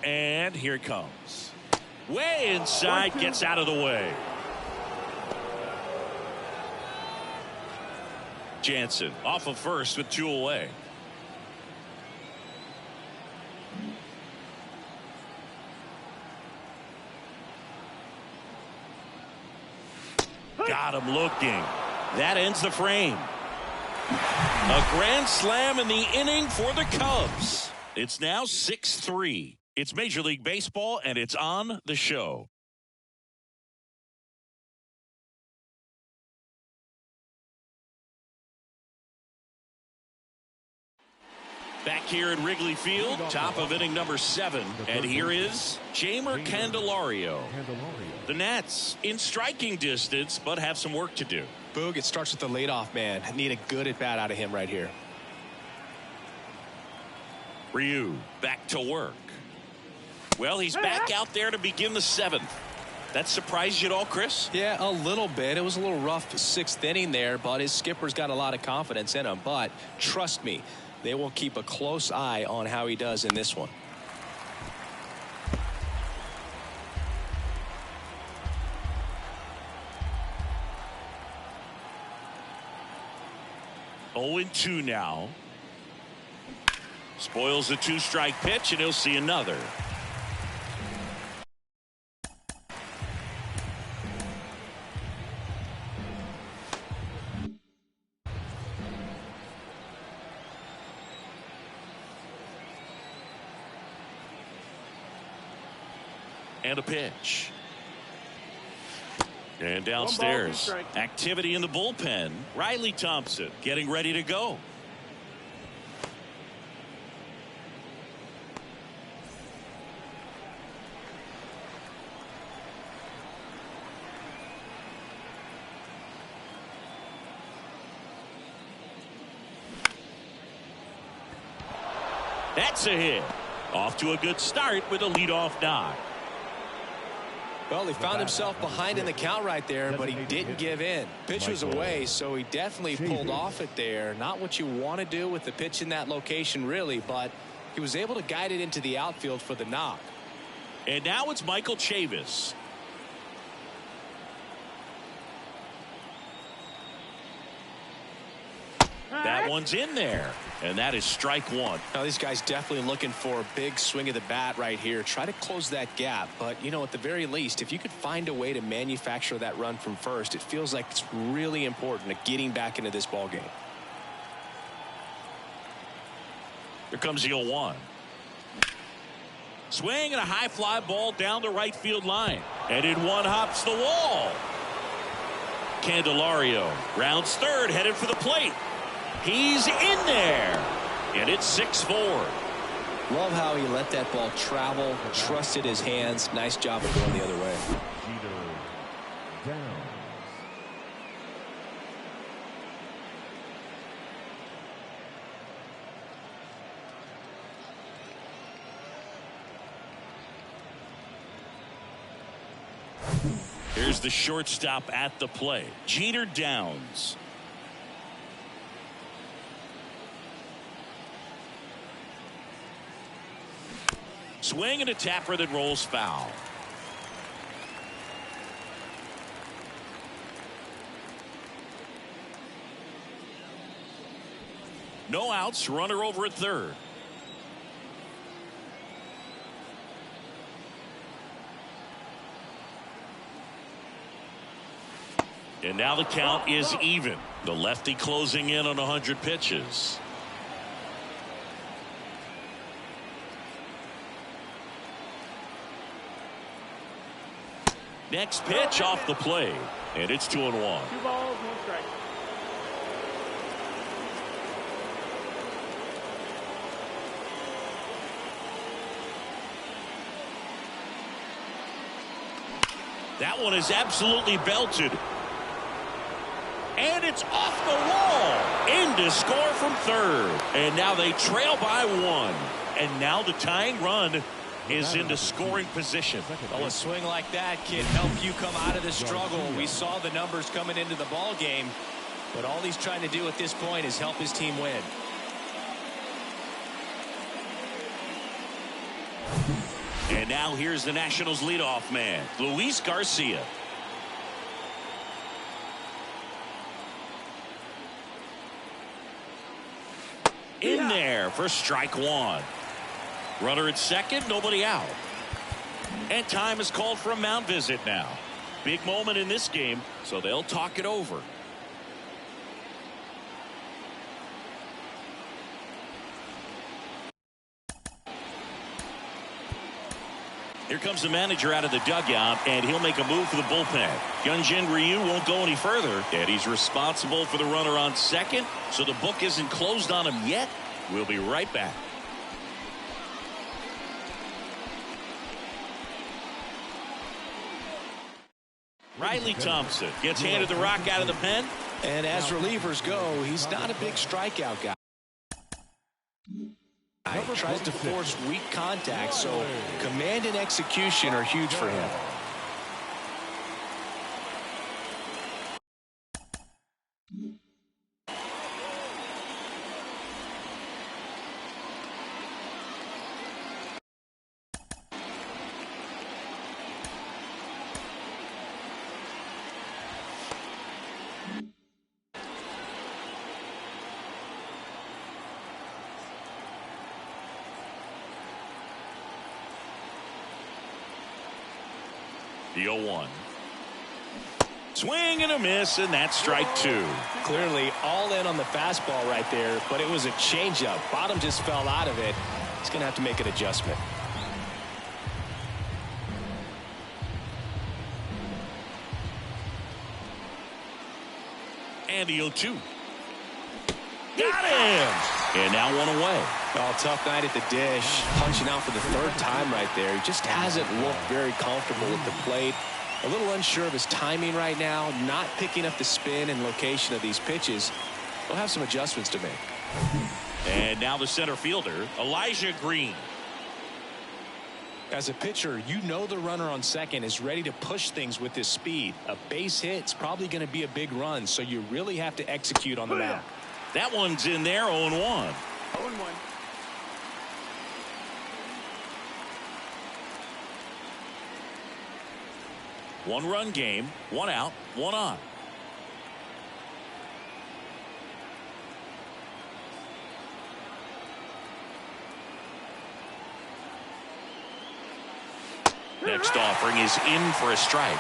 And here it comes. Way inside, gets out of the way. Jansen off of first with 2 away. Got him looking. That ends the frame. A grand slam in the inning for the Cubs. It's now 6-3. It's Major League Baseball, and it's on the show. Back here at Wrigley Field, top of inning number 7. And here is Jeimer Candelario. The Nats in striking distance, but have some work to do. Boog, it starts with the leadoff man. Need a good at-bat out of him right here. Ryu back to work. Well, he's back out there to begin the 7th. That surprised you at all, Chris? Yeah, a little bit. It was a little rough 6th inning there, but his skipper's got a lot of confidence in him. But trust me, they will keep a close eye on how he does in this one. Oh, 0-2 now. Spoils the 2-strike pitch, and he'll see another. And a pitch. And downstairs, activity in the bullpen. Riley Thompson getting ready to go. That's a hit. Off to a good start with a leadoff knock. Well, he found himself behind in the count right there, but he didn't give in. Pitch was away, so he definitely pulled off it there. Not what you want to do with the pitch in that location, really, but he was able to guide it into the outfield for the knock. And now it's Michael Chavis. That one's in there, and that is strike one. Now, these guys definitely looking for a big swing of the bat right here. Try to close that gap, but, you know, at the very least, if you could find a way to manufacture that run from first, it feels like it's really important to getting back into this ball game. Here comes the 0-1. Swing and a high fly ball down the right field line. And in one hops the wall. Candelario rounds third, headed for the plate. He's in there, and it's 6-4. Love how he let that ball travel, trusted his hands. Nice job of going the other way. Down. Here's the shortstop at the plate. Jeter Downs. Swing and a tapper that rolls foul. No outs, runner over at third. And now the count is even. The lefty closing in on 100 pitches. Next pitch off the plate, and it's 2-1. 2 balls, 1 strike. That one is absolutely belted. And it's off the wall. In to score from third. And now they trail by 1. And now the tying run is into scoring position. Well, a swing like that can help you come out of the struggle. We saw the numbers coming into the ball game, but all he's trying to do at this point is help his team win. And now here's the Nationals leadoff man, Luis Garcia. In there for strike 1. Runner at second, nobody out. And time is called for a mound visit now. Big moment in this game, so they'll talk it over. Here comes the manager out of the dugout, and he'll make a move for the bullpen. Hyunjin Ryu won't go any further, and he's responsible for the runner on second, so the book isn't closed on him yet. We'll be right back. Riley Thompson gets handed the rock out of the pen. And as relievers go, he's not a big strikeout guy. He tries to force weak contact, so command and execution are huge for him. The 0-1. Swing and a miss, and that's strike 2. Clearly all in on the fastball right there, but it was a changeup. Bottom just fell out of it. He's going to have to make an adjustment. And the 0-2. Got him! And now one away. Oh, tough night at the dish. Punching out for the third time right there. He just hasn't looked very comfortable with the plate. A little unsure of his timing right now. Not picking up the spin and location of these pitches. He'll have some adjustments to make. And now the center fielder, Elijah Green. As a pitcher, you know the runner on second is ready to push things with his speed. A base hit's probably going to be a big run, so you really have to execute on the mound. That one's in there, 0-1. 0-1. One-run game, one out, one on. Next offering is in for a strike.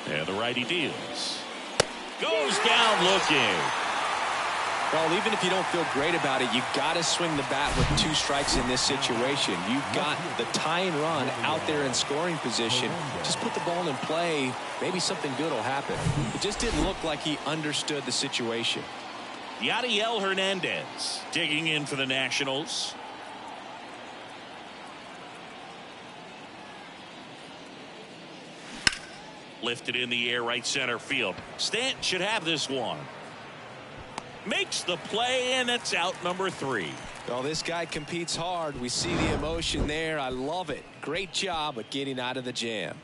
And the righty deals. Goes down looking. Well, even if you don't feel great about it, you got to swing the bat with 2 strikes in this situation. You've got the tying run out there in scoring position. Just put the ball in play. Maybe something good will happen. It just didn't look like he understood the situation. Yadiel Hernandez digging in for the Nationals. Lifted in the air, right center field. Stanton should have this one. Makes the play, and it's out number 3. Well, this guy competes hard. We see the emotion there. I love it. Great job at getting out of the jam.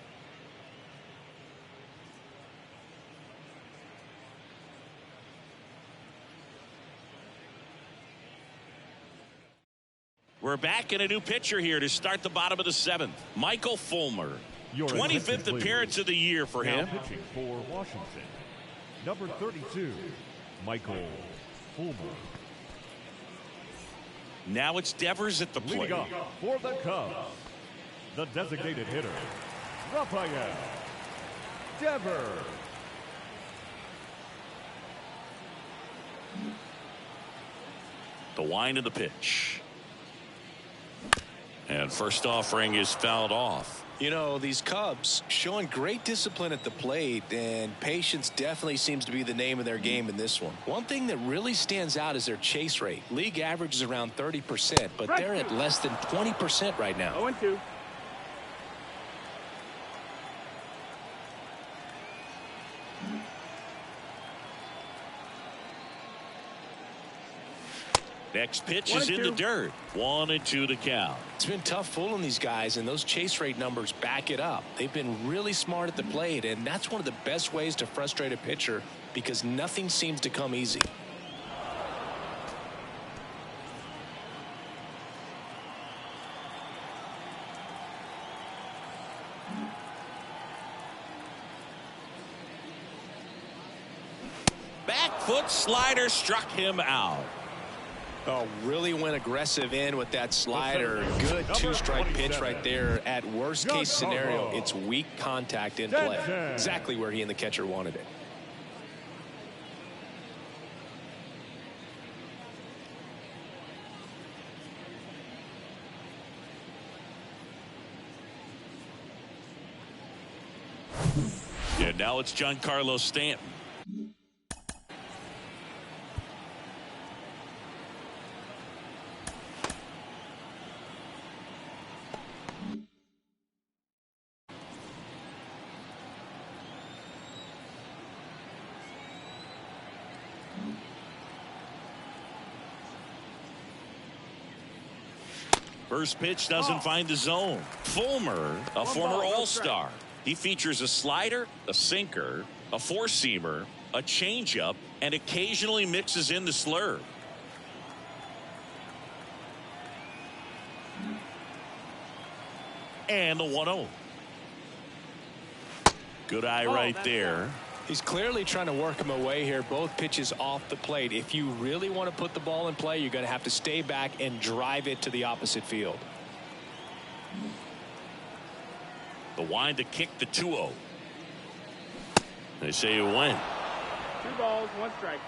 We're back in a new pitcher here to start the bottom of the 7th. Michael Fulmer. 25th appearance of the year for him. Now pitching for Washington, number 32, Michael Fulmer. Now it's Devers at the plate. Leading off for the Cubs, the designated hitter, Rafael Devers. The wind of the pitch. And first offering is fouled off. You know, these Cubs showing great discipline at the plate, and patience definitely seems to be the name of their game in this one. One thing that really stands out is their chase rate. League average is around 30%, but they're at less than 20% right now. 0-2. Next pitch is in the dirt. 1-2 the count. It's been tough fooling these guys, and those chase rate numbers back it up. They've been really smart at the plate, and that's one of the best ways to frustrate a pitcher because nothing seems to come easy. Back foot slider struck him out. Oh, really went aggressive in with that slider. Good 2-strike pitch right there. At worst case scenario, it's weak contact in play. Exactly where he and the catcher wanted it. And now it's Giancarlo Stanton. First pitch doesn't find the zone. Fulmer, a former All-Star. He features a slider, a sinker, a four-seamer, a changeup, and occasionally mixes in the slurve. And the 1-0. Good eye right there. He's clearly trying to work him away here. Both pitches off the plate. If you really want to put the ball in play, you're going to have to stay back and drive it to the opposite field. The wind to kick the 2-0. They say it went. 2 balls, 1 strike.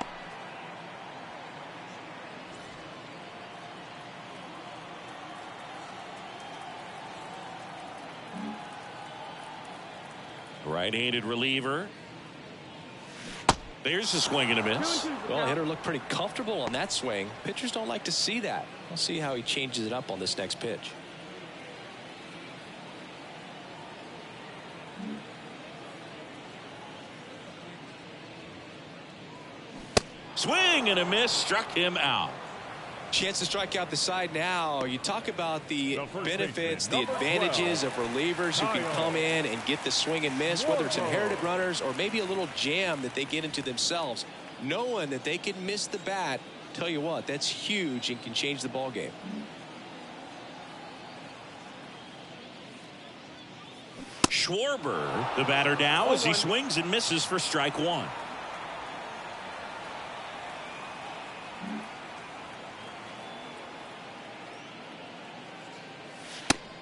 Right-handed reliever. There's a swing and a miss. Well, hitter looked pretty comfortable on that swing. Pitchers don't like to see that. We'll see how he changes it up on this next pitch. Swing and a miss, struck him out. Chance to strike out the side now. You talk about the benefits, the advantages of relievers who can come in and get the swing and miss, whether it's inherited runners or maybe a little jam that they get into themselves. Knowing that they can miss the bat, tell you what, that's huge and can change the ball game. Schwarber, the batter now, as he swings and misses for strike one.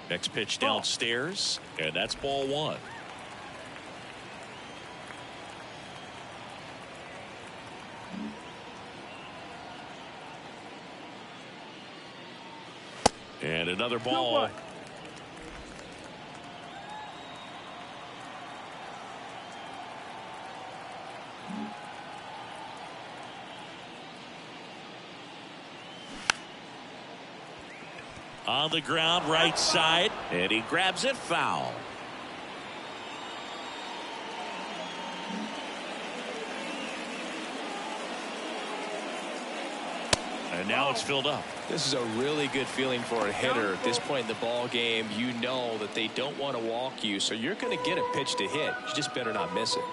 Next pitch downstairs, and that's ball one. And another ball. On the ground, right side, and he grabs it foul. And now it's filled up. This is a really good feeling for a hitter at this point in the ball game. You know that they don't want to walk you, so you're going to get a pitch to hit. You just better not miss it.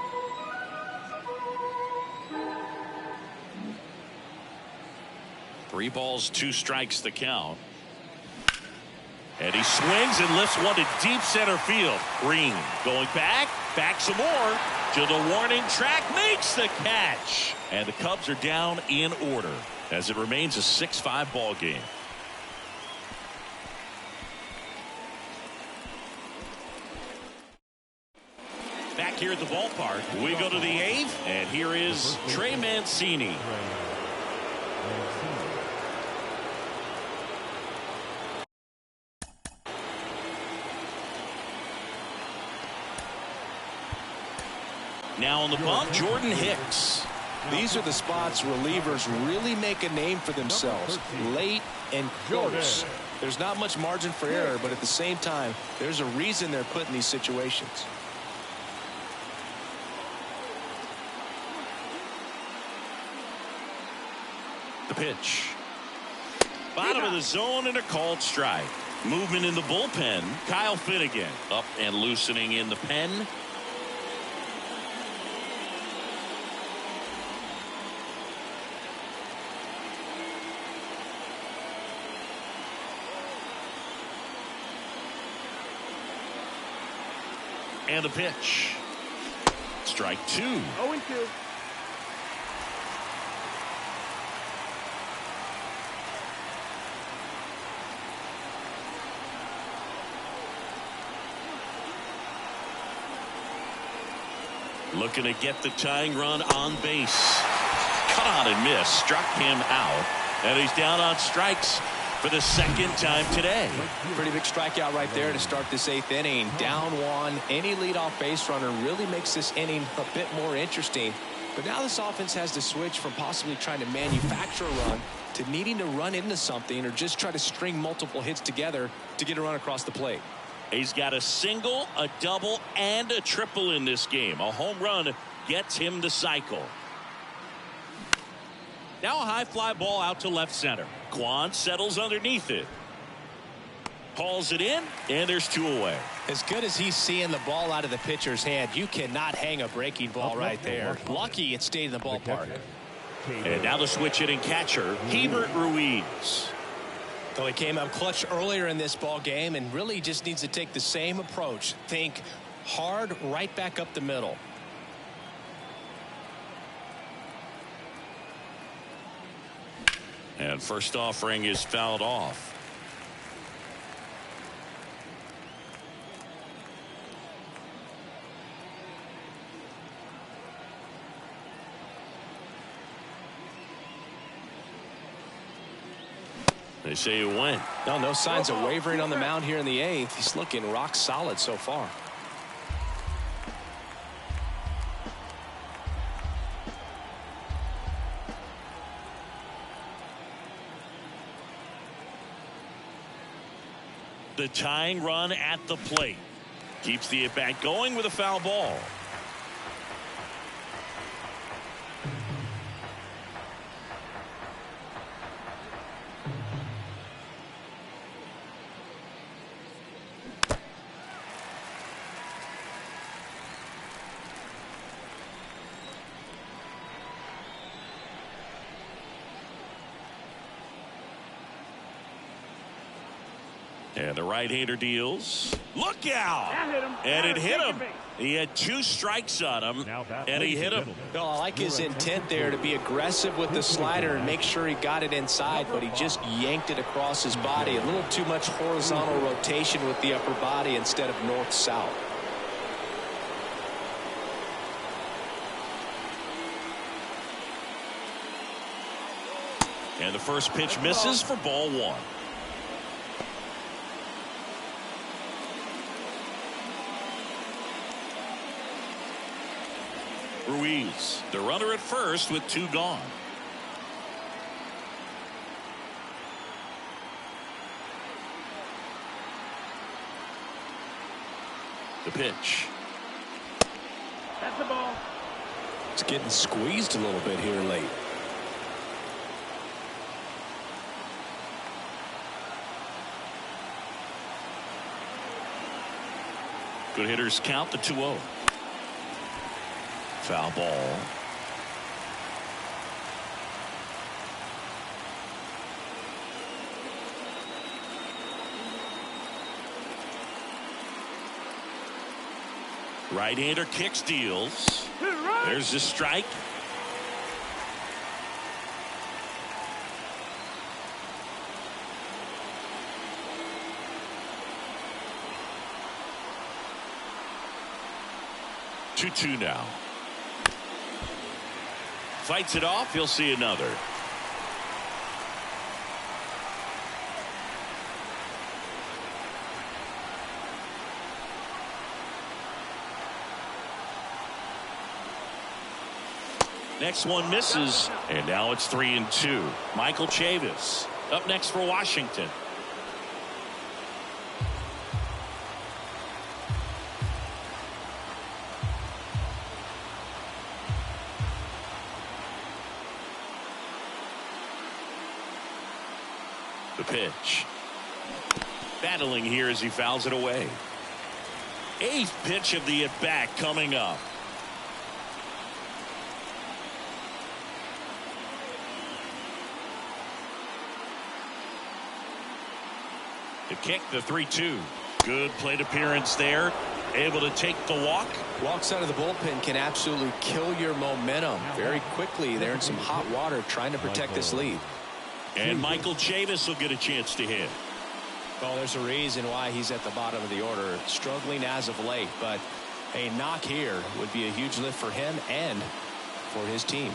Three balls, two strikes the count. And he swings and lifts one to deep center field. Green going back some more to the warning track, makes the catch. And the Cubs are down in order as it remains a 6-5 ball game. Back here at the ballpark, we go to the eighth, and here is Trey Mancini. Now on the bump, Jordan Hicks. These are the spots relievers really make a name for themselves. Late and close. There's not much margin for error, but at the same time, there's a reason they're put in these situations. The pitch. Bottom of the zone and a called strike. Movement in the bullpen. Kyle Finnegan up and loosening in the pen. And the pitch. Strike two. 0-2. Looking to get the tying run on base. Caught and missed. Struck him out. And he's down on strikes for the second time today. Pretty big strikeout right there to start this eighth inning. Down one. Any leadoff base runner really makes this inning a bit more interesting. But now this offense has to switch from possibly trying to manufacture a run to needing to run into something or just try to string multiple hits together to get a run across the plate. He's got a single, a double, and a triple in this game. A home run gets him the cycle. Now a high fly ball out to left center. Kwan settles underneath it. Hauls it in, and there's two away. As good as he's seeing the ball out of the pitcher's hand, you cannot hang a breaking ball right there. Lucky it stayed in the ballpark. And now the switch hitting catcher, Hebert Ruiz. So he came up clutch earlier in this ball game and really just needs to take the same approach. Think hard right back up the middle. And first offering is fouled off. They say he went. No signs of wavering on the mound here in the eighth. He's looking rock solid so far. the tying run at the plate. Keeps the at-bat going with a foul ball. And the right-hander deals. Look out! And it hit him. He had 2 strikes on him, and he hit him. No, I like his intent there to be aggressive with the slider and make sure he got it inside, but he just yanked it across his body. A little too much horizontal rotation with the upper body instead of north-south. And the first pitch misses for ball 1. Ruiz, the runner at first with 2 gone. The pitch. That's the ball. It's getting squeezed a little bit here late. Good hitters count the 2-0. Foul ball. Right-hander kicks, deals. There's the strike. Two now. Fights it off. He'll see another. Next one misses, and now it's 3-2. Michael Chavis up next for Washington. The pitch. Battling here as he fouls it away. 8th pitch of the at-bat coming up. The kick, the 3-2. Good plate appearance there. Able to take the walk. Walks out of the bullpen can absolutely kill your momentum very quickly. They're in some hot water trying to protect this lead. And Michael Chavis will get a chance to hit. Well, there's a reason why he's at the bottom of the order. Struggling as of late, but a knock here would be a huge lift for him and for his team.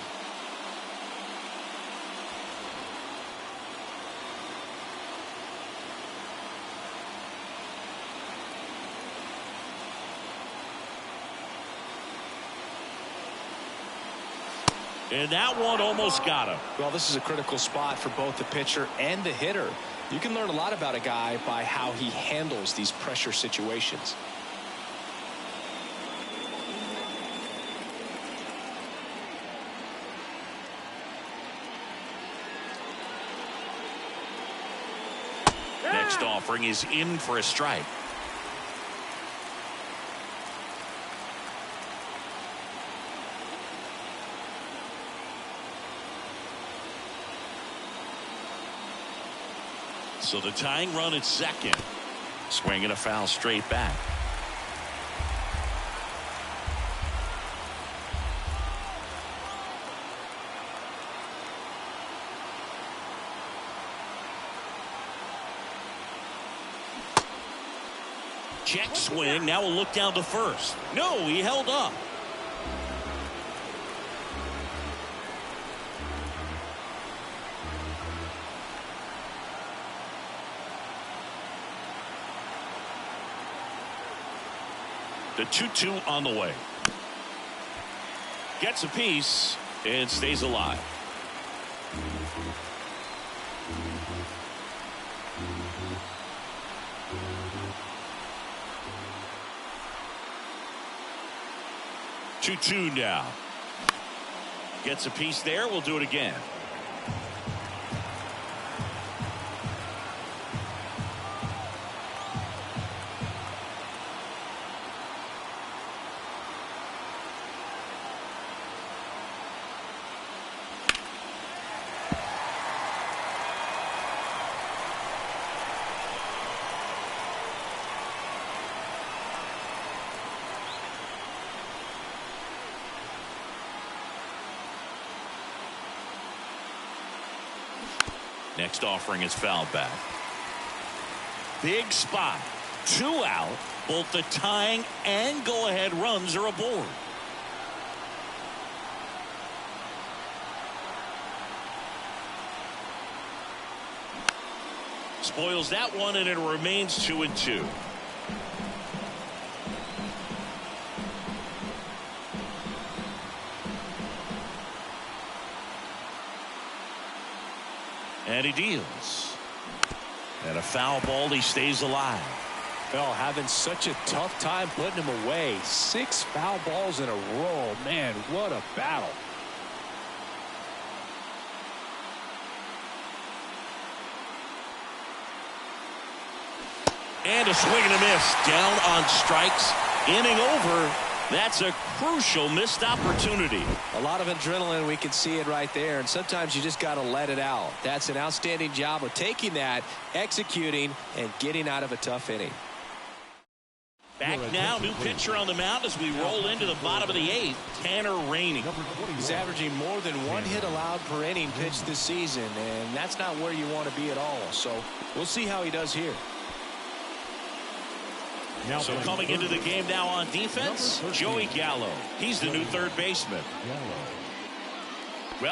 And that one almost got him. Well, this is a critical spot for both the pitcher and the hitter. You can learn a lot about a guy by how he handles these pressure situations. Next offering is in for a strike. So the tying run at second. Swinging a foul straight back. Check swing. Now we'll look down to first. No, he held up. The 2-2 on the way. Gets a piece and stays alive. Two now. Gets a piece there. We'll do it again. Next offering is fouled back. Big spot. 2 out. Both the tying and go-ahead runs are aboard. Spoils that one, and it remains 2-2. And he deals. And a foul ball. He stays alive. Well, having such a tough time putting him away. 6 foul balls in a row. Man, what a battle. And a swing and a miss. Down on strikes. Inning over. That's a crucial missed opportunity. A lot of adrenaline. We can see it right there. And sometimes you just got to let it out. That's an outstanding job of taking that, executing, and getting out of a tough inning. Back now, new pitcher on the mound as we roll into the bottom of the 8th, Tanner Rainey. He's averaging more than 1 hit allowed per inning pitched this season, and that's not where you want to be at all. So we'll see how he does here. So coming into the game now on defense, Joey Gallo. He's the new third baseman. Well,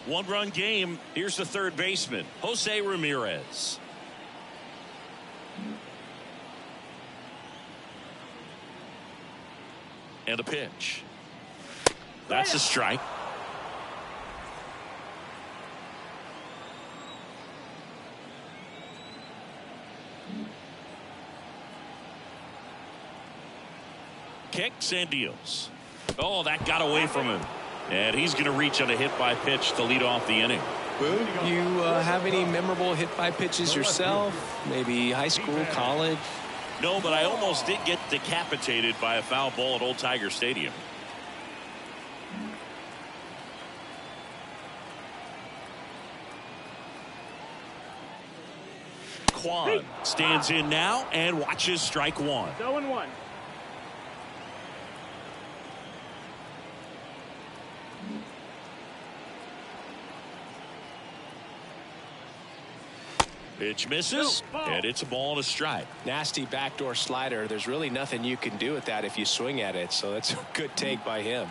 one-run game. Here's the third baseman, Jose Ramirez. And a pitch. That's a strike. Kicks and deals. Oh, that got away from him. And he's going to reach on a hit-by-pitch to lead off the inning. Boone, you have any memorable hit-by-pitches yourself? Maybe high school, college? No, but I almost did get decapitated by a foul ball at Old Tiger Stadium. Kwan stands in now and watches strike 1. 0-1. Pitch misses, and it's a ball and a strike. Nasty backdoor slider. There's really nothing you can do with that if you swing at it, so that's a good take by him.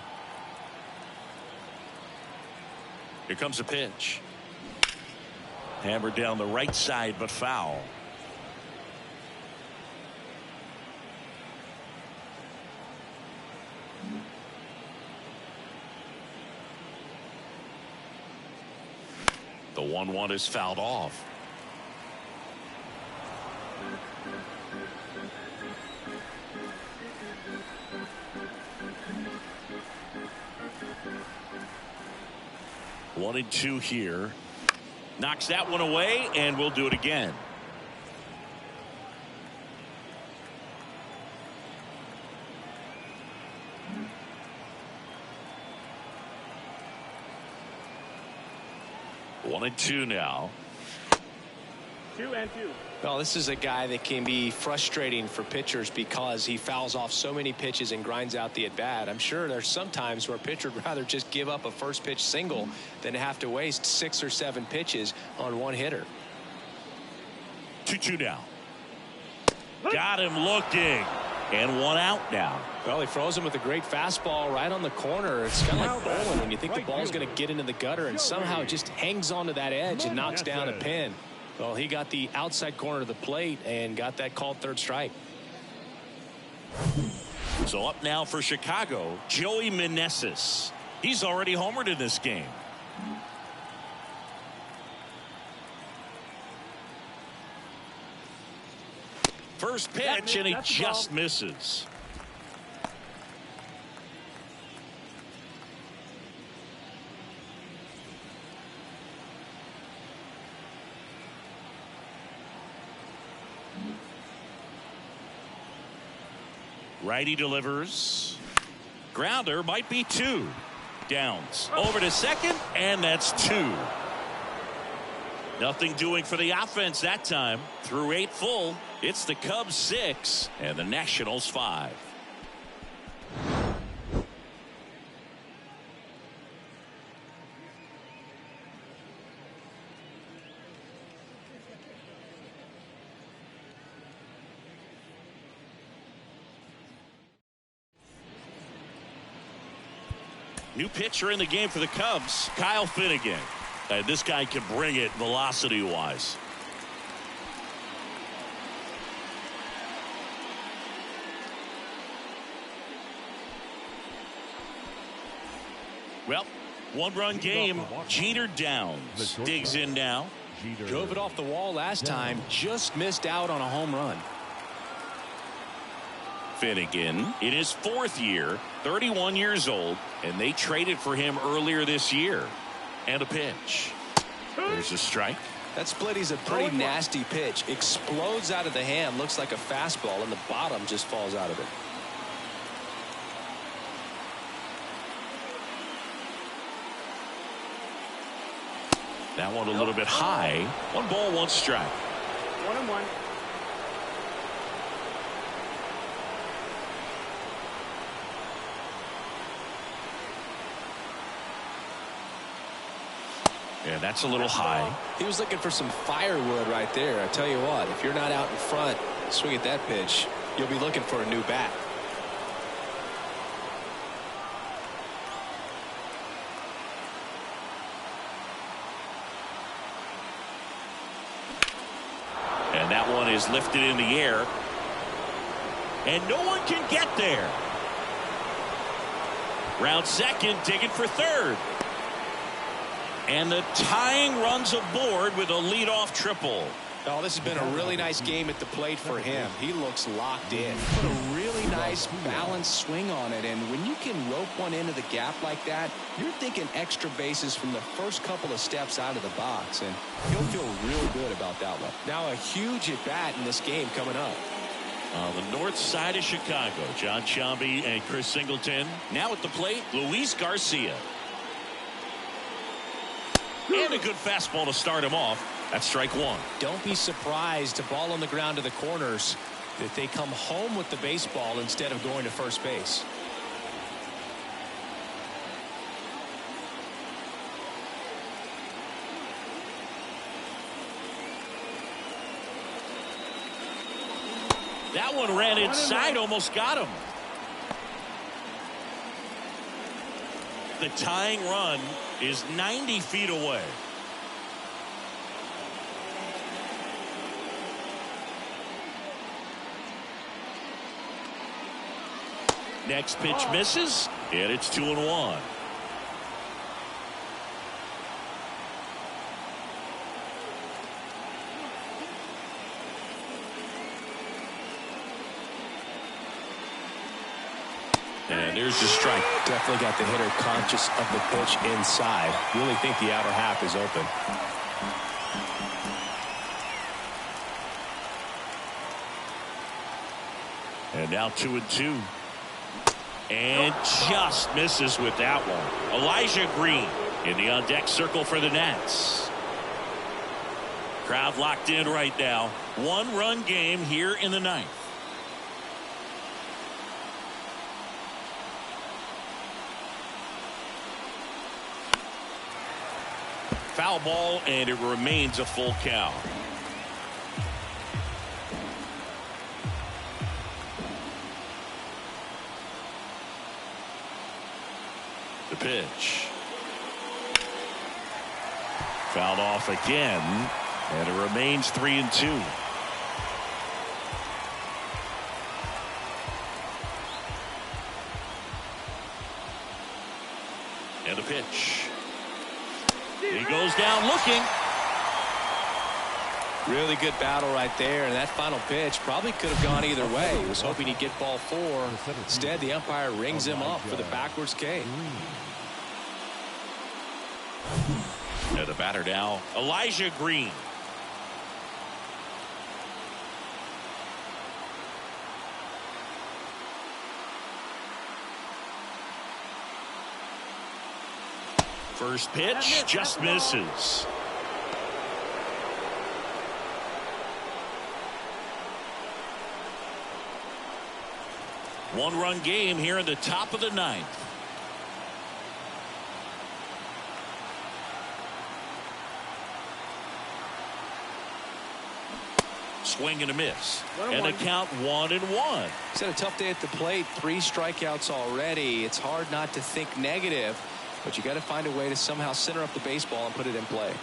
Here comes a pitch. Hammered down the right side, but foul. The 1-1 is fouled off. One and two here. Knocks that one away, and we'll do it again. One and two now. 2-2. Well, this is a guy that can be frustrating for pitchers because he fouls off so many pitches and grinds out the at-bat. I'm sure there's some times where a pitcher would rather just give up a first pitch single than have to waste 6 or 7 pitches on one hitter. 2-2 now. Got him looking. And one out now. Well, he froze him with a great fastball right on the corner. It's kind of like bowling when you think the ball's going to get into the gutter and somehow it just hangs onto that edge and knocks down a pin. Well, he got the outside corner of the plate and got that called third strike. So up now for Chicago, Joey Meneses. He's already homered in this game. First pitch, and he just misses. Righty delivers. Grounder, might be 2. Downs. Over to second, and that's 2. Nothing doing for the offense that time. Through 8 full, it's the Cubs 6 and the Nationals 5. New pitcher in the game for the Cubs, Kyle Finnegan. And this guy can bring it velocity-wise. Well, 1-run game. Jeter Downs digs in now. Drove it off the wall last time. Just missed out on a home run. Finnegan in his 4th year, 31 years old, and they traded for him earlier this year. And a pitch. There's a strike. That splitty's a pretty nasty pitch. Explodes out of the hand. Looks like a fastball, and the bottom just falls out of it. That one a little bit high. 1 ball, 1 strike. 1-1. And that's a little high. He was looking for some firewood right there. I tell you what, if you're not out in front, swing at that pitch, you'll be looking for a new bat. And that one is lifted in the air. And no one can get there. Round second, digging for third. And the tying runs aboard with a leadoff triple. Oh, this has been a really nice game at the plate for him. He looks locked in. Put a really nice balanced swing on it. And when you can rope one into the gap like that, you're thinking extra bases from the first couple of steps out of the box. And he'll feel real good about that one. Now a huge at bat in this game coming up. On the north side of Chicago, John Sciambi and Chris Singleton. Now at the plate, Luis Garcia. And a good fastball to start him off. That's strike 1. Don't be surprised to ball on the ground to the corners that they come home with the baseball instead of going to first base. That one ran inside, almost got him. The tying run is 90 feet away. Next pitch misses, and it's 2-1. And there's the strike. Definitely got the hitter conscious of the pitch inside. Really think the outer half is open. And now 2-2. And just misses with that one. Elijah Green in the on-deck circle for the Nats. Crowd locked in right now. 1-run game here in the 9th. Foul ball, and it remains a full count. The pitch. Fouled off again, and it remains 3-2. And the pitch. He goes down looking. Really good battle right there, and that final pitch probably could have gone either way. He was hoping he'd get ball 4. Instead, the umpire rings him up for the backwards K. Now the batter now, Elijah Green. First pitch just misses. One-run game here in the top of the 9th. Swing and a miss. And a count 1-1. He's had a tough day at the plate. 3 strikeouts already. It's hard not to think negative, but you got to find a way to somehow center up the baseball and put it in play.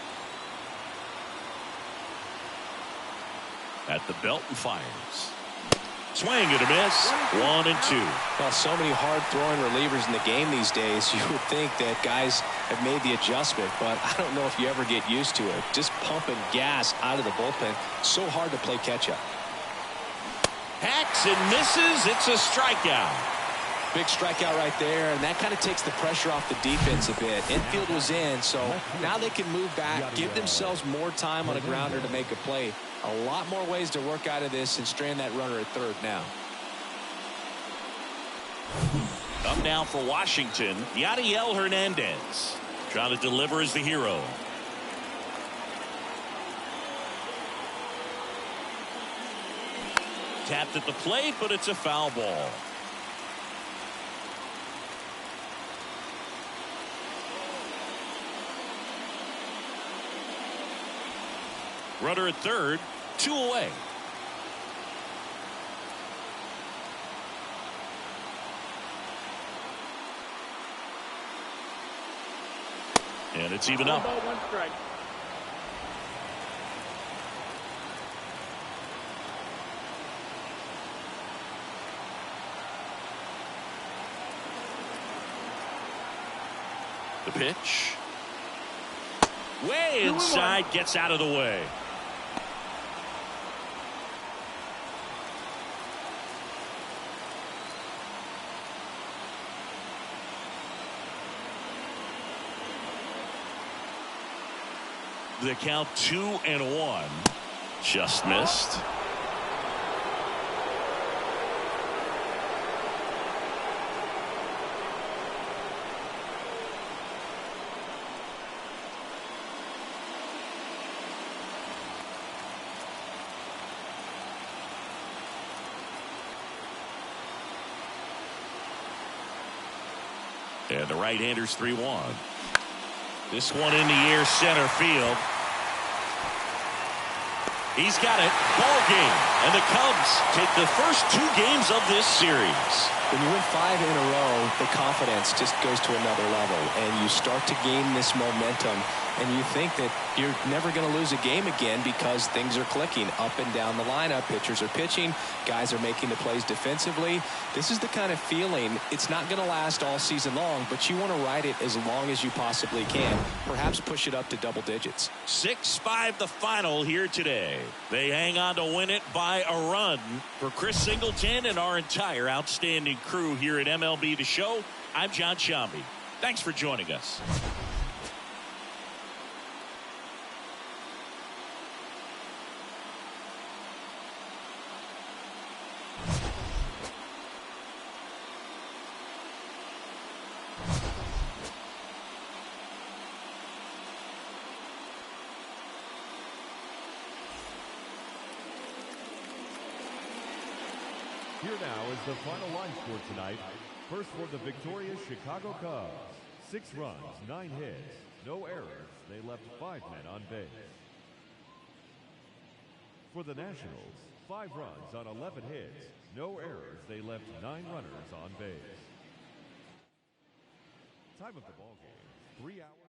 At the belt and fires. Swing and a miss. 1-2. Well, so many hard-throwing relievers in the game these days, you would think that guys have made the adjustment, but I don't know if you ever get used to it. Just pumping gas out of the bullpen. So hard to play catch-up. Hacks and misses. It's a strikeout. Big strikeout right there, and that kind of takes the pressure off the defense a bit. Infield was in, so now they can move back, give themselves more time on a grounder to make a play. A lot more ways to work out of this and strand that runner at third now. Up now for Washington, Yadiel Hernandez. Trying to deliver as the hero. Tapped at the plate, but it's a foul ball. Runner at third, 2 away. And it's even up. 1 strike. The pitch. Way inside, gets out of the way. The count 2-1. Just missed. And the right-hander's 3-1. This one in the air, center field. He's got it. Ball game. And the Cubs take the first 2 games of this series. When you win 5 in a row, the confidence just goes to another level, and you start to gain this momentum, and you think that you're never going to lose a game again because things are clicking up and down the lineup. Pitchers are pitching. Guys are making the plays defensively. This is the kind of feeling. It's not going to last all season long, but you want to ride it as long as you possibly can. Perhaps push it up to double digits. 6-5 the final here today. They hang on to win it by a run. For Chris Singleton and our entire outstanding crew here at MLB The Show, I'm John Shambi. Thanks for joining us. Here now is the final line score tonight. First for the victorious Chicago Cubs. 6 runs, 9 hits, no errors. They left 5 men on base. For the Nationals, 5 runs on 11 hits, no errors. They left 9 runners on base. Time of the ball game, 3 hours.